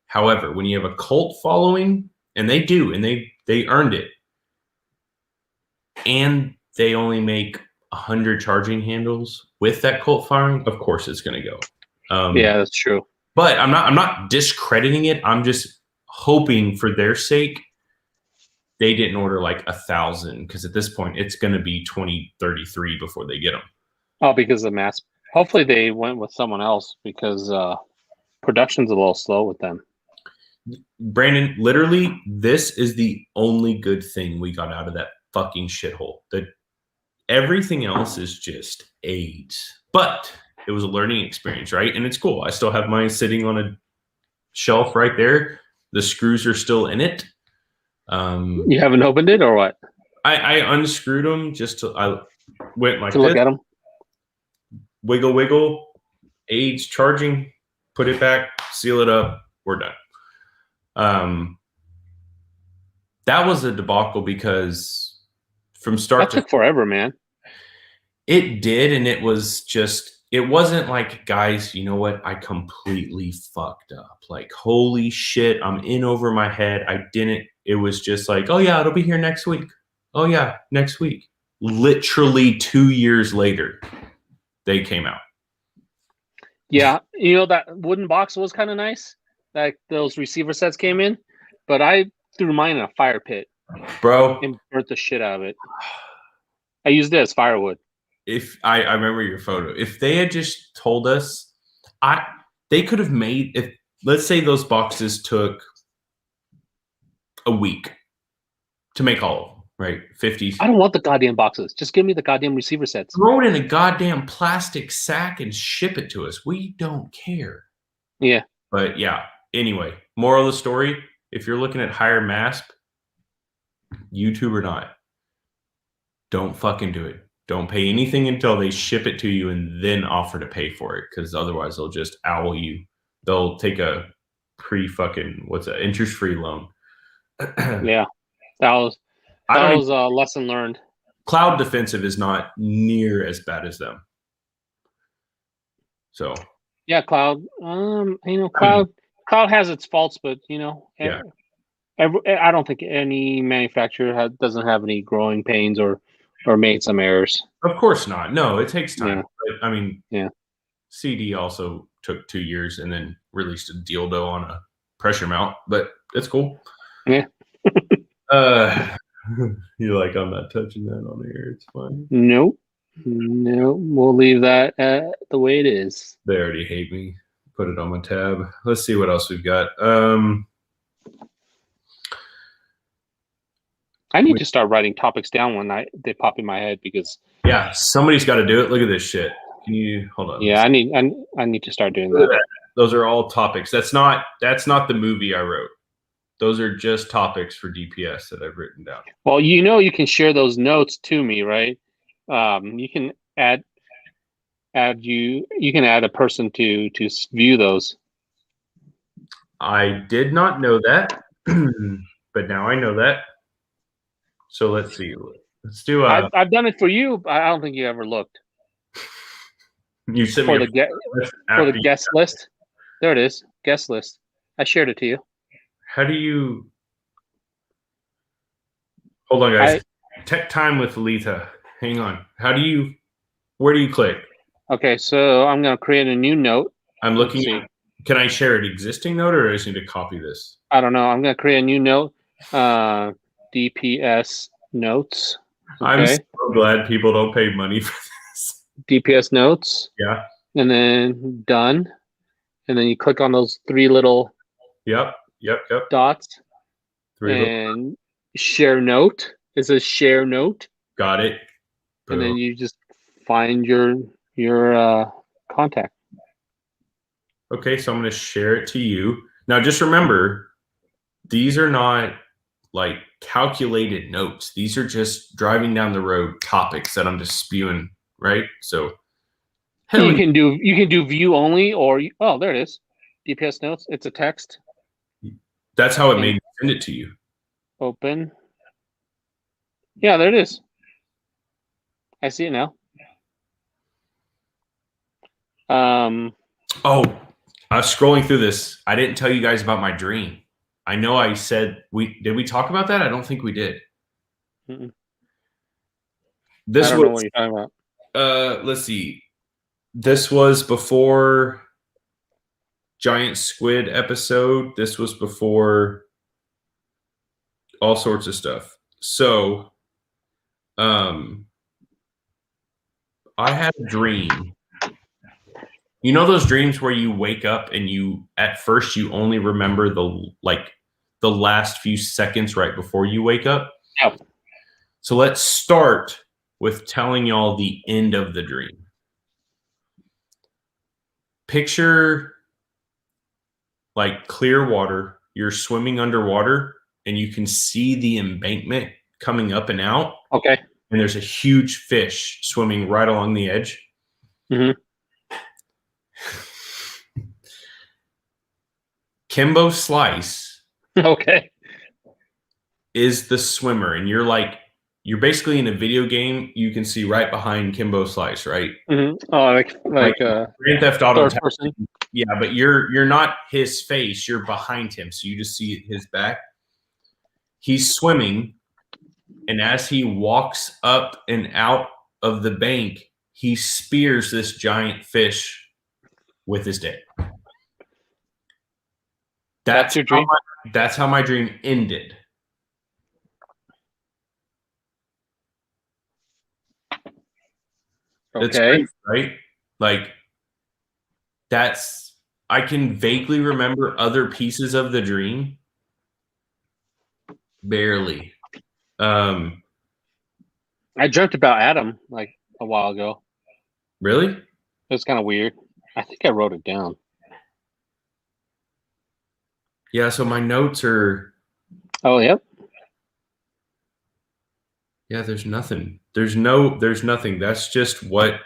However, when you have a cult following, and they do, and they earned it, and they only make 100 charging handles with that cult following, of course it's going to go. Yeah, that's true. But I'm not discrediting it. I'm just hoping for their sake they didn't order like 1,000, because at this point it's going to be 2033 before they get them. Oh, because of mass. Hopefully they went with someone else, because production's a little slow with them. Brandon, literally, this is the only good thing we got out of that fucking shithole. That everything else is just AIDS. But it was a learning experience, right? And it's cool. I still have mine sitting on a shelf right there. The screws are still in it. You haven't opened it or what? I unscrewed them I went like to look at them. Wiggle, AIDS charging, put it back, seal it up, we're done. That was a debacle because from start that took forever, man. It did, and it wasn't like, guys, you know what? I completely fucked up. Like, holy shit, I'm in over my head. It was just like, oh yeah, it'll be here next week. Oh yeah, next week. Literally 2 years later, they came out. Yeah, that wooden box was kind of nice. Like those receiver sets came in, but I threw mine in a fire pit, bro, and burnt the shit out of it. I used it as firewood. If I remember your photo, if they had just told us, they could have made, if let's say those boxes took a week to make all of them, right? 50. I don't want the goddamn boxes. Just give me the goddamn receiver sets. Throw it in a goddamn plastic sack and ship it to us. We don't care. Yeah. But yeah, anyway, moral of the story, if you're looking at higher mask, YouTube or not, don't fucking do it. Don't pay anything until they ship it to you and then offer to pay for it, because otherwise they'll just owl you. They'll take a interest-free loan. Yeah, that was a lesson learned. Cloud defensive is not near as bad as them. So yeah, Cloud. Cloud has its faults, but yeah. I don't think any manufacturer doesn't have any growing pains or made some errors. Of course not. No, it takes time. Yeah. But, I mean, yeah. CD also took 2 years and then released a dildo on a pressure mount, but it's cool. Yeah. You're like, I'm not touching that on air. It's fine. Nope. No, we'll leave that the way it is. They already hate me. Put it on my tab. Let's see what else we've got. I need to start writing topics down when they pop in my head, because yeah, somebody's got to do it. Look at this shit. Can you hold on? Yeah, I need to start doing that. Those are all topics. That's not the movie I wrote. Those are just topics for DPS that I've written down. Well, you can share those notes to me, right? You can add a person to view those. I did not know that, but now I know that. So let's see. Let's do. I've done it for you, but I don't think you ever looked. You sent for me the guest list. There it is, guest list. I shared it to you. How do you? Hold on, guys. Tech time with Letha. Hang on. Where do you click? Okay, so I'm going to create a new note. I'm looking at. Can I share an existing note, or do I just need to copy this? I don't know. I'm going to create a new note. DPS notes. Okay. I'm so glad people don't pay money for this. DPS notes. Yeah. And then done. And then you click on those three little Yep. dots. And share note. It says share note. Got it. Boom. And then you just find your contact. Okay, so I'm going to share it to you. Now, just remember, these are not like calculated notes. These are just driving down the road topics that I'm just spewing, right? So you can do view only, or oh, there it is. DPS notes. It's a text. That's how it made me send it to you. Open. Yeah, there it is. I see it now. Oh, I was scrolling through this. I didn't tell you guys about my dream. I know I said did we talk about that? I don't think we did. Mm-mm. This I don't know what you're talking about. Let's see. This was before Giant Squid episode. This was before all sorts of stuff. So, I had a dream. You know those dreams where you wake up and you at first you only remember the last few seconds right before you wake up? Yep. So let's start with telling y'all the end of the dream. Picture like clear water. You're swimming underwater and you can see the embankment coming up and out. Okay. And there's a huge fish swimming right along the edge. Mm-hmm. Kimbo Slice Okay. is the swimmer, and you're basically in a video game. You can see right behind Kimbo Slice, right? Mm-hmm. Oh, like Grand Theft Auto. third person. Yeah, but you're not his face. You're behind him, so you just see his back. He's swimming, and as he walks up and out of the bank, he spears this giant fish with his dick. That's your dream? That's how my dream ended. Okay. It's crazy, right? Like I can vaguely remember other pieces of the dream. Barely. I dreamt about Adam like a while ago. Really? It was kind of weird. I think I wrote it down. Yeah, so my notes are... Oh, yep. Yeah, there's nothing. There's nothing. That's just what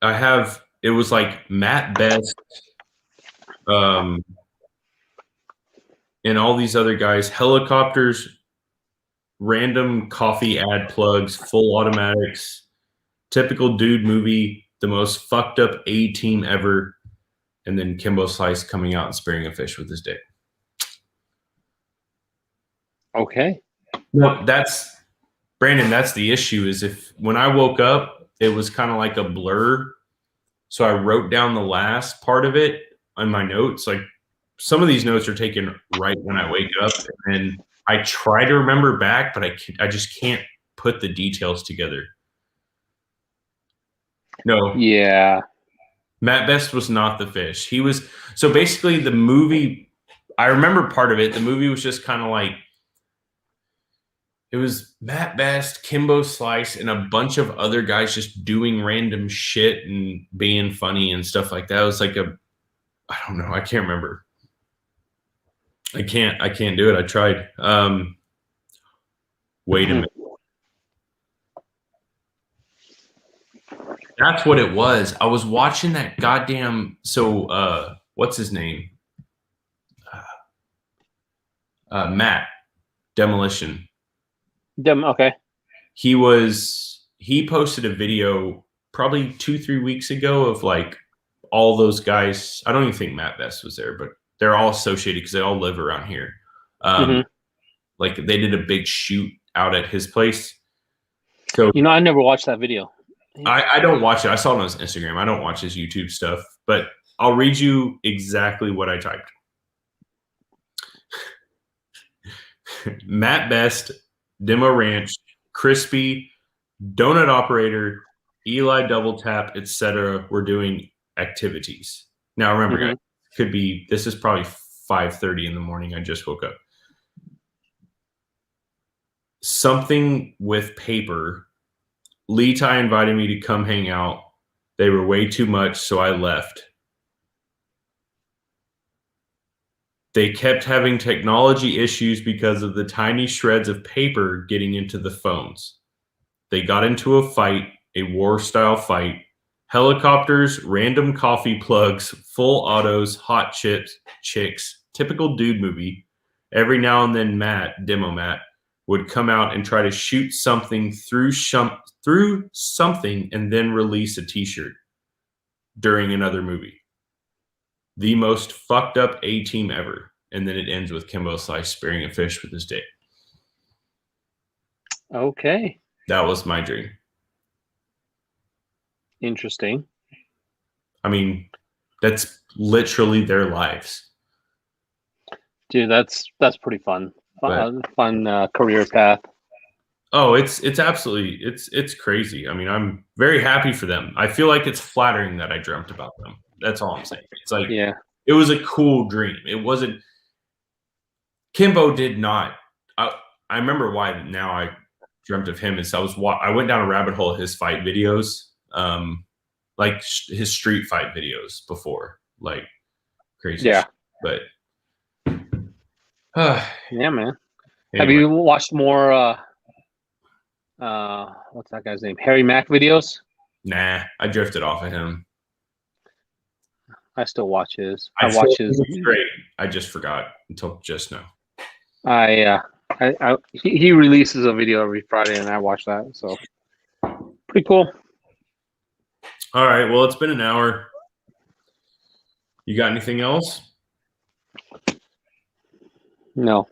I have. It was like Matt Best and all these other guys, helicopters, random coffee ad plugs, full automatics, typical dude movie, the most fucked up A-team ever, and then Kimbo Slice coming out and spearing a fish with his dick. Okay. No, Brandon, that's the issue, is when I woke up, it was kind of like a blur. So I wrote down the last part of it on my notes. Like some of these notes are taken right when I wake up, and I try to remember back, but I just can't put the details together. No. Yeah. Matt Best was not the fish. He was, so basically the movie, I remember part of it. The movie was just kind of like, it was Matt Best, Kimbo Slice, and a bunch of other guys just doing random shit and being funny and stuff like that. It was like I don't know. I can't remember. I can't do it. I tried. Wait a minute. That's what it was. I was watching that goddamn, what's his name? Matt Demolition. Okay. He posted a video probably 2-3 weeks ago of like all those guys. I don't even think Matt Best was there, but they're all associated because they all live around here. Like they did a big shoot out at his place. So I never watched that video. I don't watch it. I saw it on his Instagram. I don't watch his YouTube stuff, but I'll read you exactly what I typed. Matt Best, Demo Ranch, Crispy, Donut Operator, Eli Double Tap, etc. We're doing activities. Now remember, guys, this is probably 5:30 in the morning. I just woke up. Something with paper. Lee Tai invited me to come hang out. They were way too much, so I left. They kept having technology issues because of the tiny shreds of paper getting into the phones. They got into a fight, a war-style fight. Helicopters, random coffee plugs, full autos, hot chips, chicks, typical dude movie. Every now and then Demo Matt, would come out and try to shoot something through something and then release a t-shirt during another movie. The most fucked up A-team ever. And then it ends with Kimbo Slice spearing a fish with his dick. Okay. That was my dream. Interesting. I mean, that's literally their lives. Dude, that's pretty fun. Fun career path. Oh, it's absolutely it's crazy. I mean, I'm very happy for them. I feel like it's flattering that I dreamt about them. That's all I'm saying. It's like, yeah, it was a cool dream. It wasn't. Kimbo did not. I remember why now I dreamt of him is I went down a rabbit hole of his fight videos, like his street fight videos before, like crazy. Yeah, shit. But yeah, man. Anyway. Have you watched more? What's that guy's name? Harry Mack videos? Nah, I drifted off of him. I still watch his. I watch his. Great. I just forgot until just now. He releases a video every Friday, and I watch that. So pretty cool. All right. Well, it's been an hour. You got anything else? No.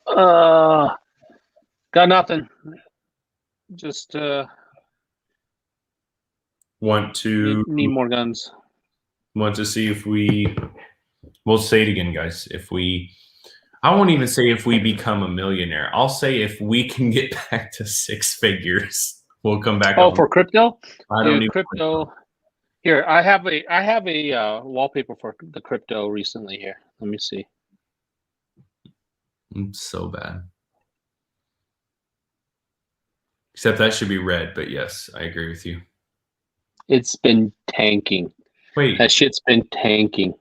Got nothing. Just want to need more guns. Want to see if we'll say it again, guys. I won't even say if we become a millionaire. I'll say if we can get back to 6 figures, we'll come back. Oh, for crypto? I don't need crypto. Here, I have a wallpaper for the crypto recently. Here, let me see. I'm so bad. Except that should be red, but yes, I agree with you. It's been tanking. Wait. That shit's been tanking.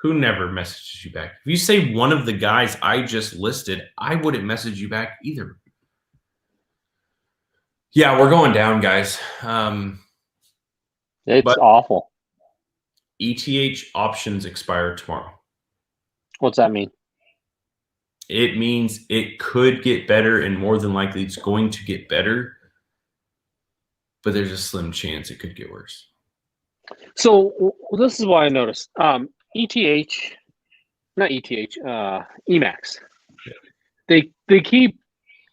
Who never messages you back? If you say one of the guys I just listed, I wouldn't message you back either. Yeah, we're going down, guys. It's awful. ETH options expire tomorrow. What's that mean? It means it could get better, and more than likely it's going to get better. But there's a slim chance it could get worse. So this is what I noticed. Emacs. They keep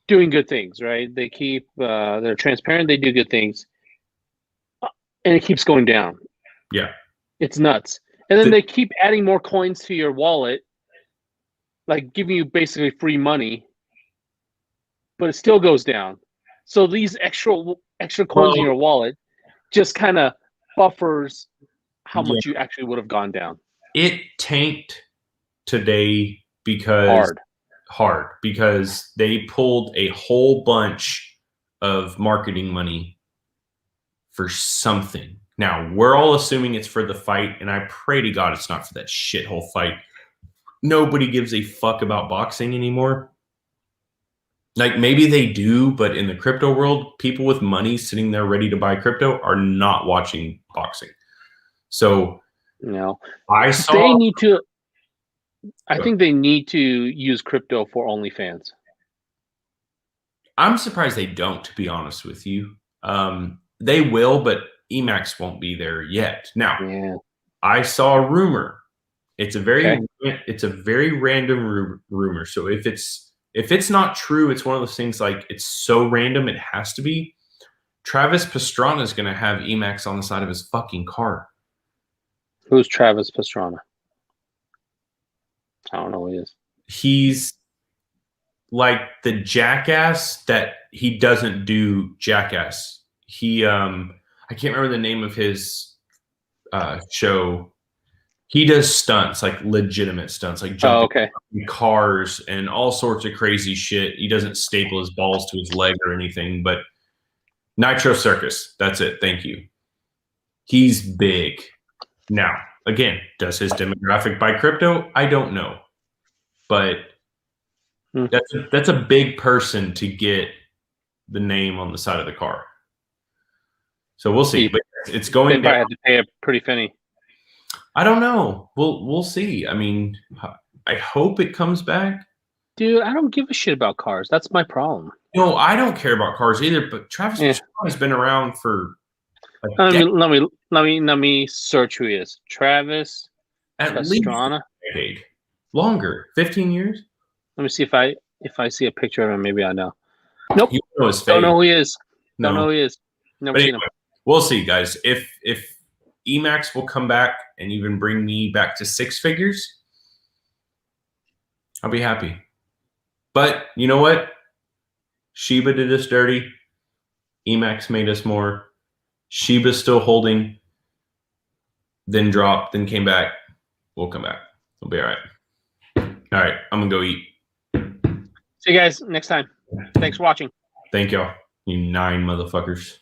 doing good things, right? They keep they're transparent. They do good things, and it keeps going down. Yeah, it's nuts. And then they keep adding more coins to your wallet, like giving you basically free money, but it still goes down. So these extra coins in your wallet just kind of buffers how much you actually would have gone down. It tanked today because hard because they pulled a whole bunch of marketing money for something. Now, we're all assuming it's for the fight, and I pray to God it's not for that shithole fight. Nobody gives a fuck about boxing anymore. Like, maybe they do, but in the crypto world, people with money sitting there ready to buy crypto are not watching boxing. So, no, I saw they need to. I think they need to use crypto for OnlyFans. I'm surprised they don't, to be honest with you. They will, but Emacs won't be there yet. Now, I saw a rumor. It's a very random rumor. So if it's not true, it's one of those things like it's so random it has to be. Travis Pastrana is going to have Emacs on the side of his fucking car. Who's Travis Pastrana? I don't know who he is. He's like the jackass that he doesn't do jackass. He I can't remember the name of his show. He does stunts, like legitimate stunts, like jumping in cars and all sorts of crazy shit. He doesn't staple his balls to his leg or anything, but Nitro Circus. That's it. Thank you. He's big. Now, again, does his demographic buy crypto? I don't know. But that's a big person to get the name on the side of the car. So we'll see. But it's going They down. have to pay a pretty penny. I don't know. We'll see. I mean, I hope it comes back. Dude, I don't give a shit about cars. That's my problem. No, I don't care about cars either. But Travis Pastrana has been around for. Let me search who he is. Travis At least Pastrana. a decade. Longer. 15 years? Let me see if I see a picture of him. Maybe I know. Nope. You know his face. Don't know who he is. No. Don't know who he is. Never But seen anyway, him. we'll see, guys. If Emacs will come back and even bring me back to 6 figures, I'll be happy. But you know what? Shiba did us dirty. Emacs made us more. Shiba's still holding. Then dropped. Then came back. We'll come back. We'll be all right. All right. I'm going to go eat. See you guys next time. Thanks for watching. Thank y'all. You 9 motherfuckers.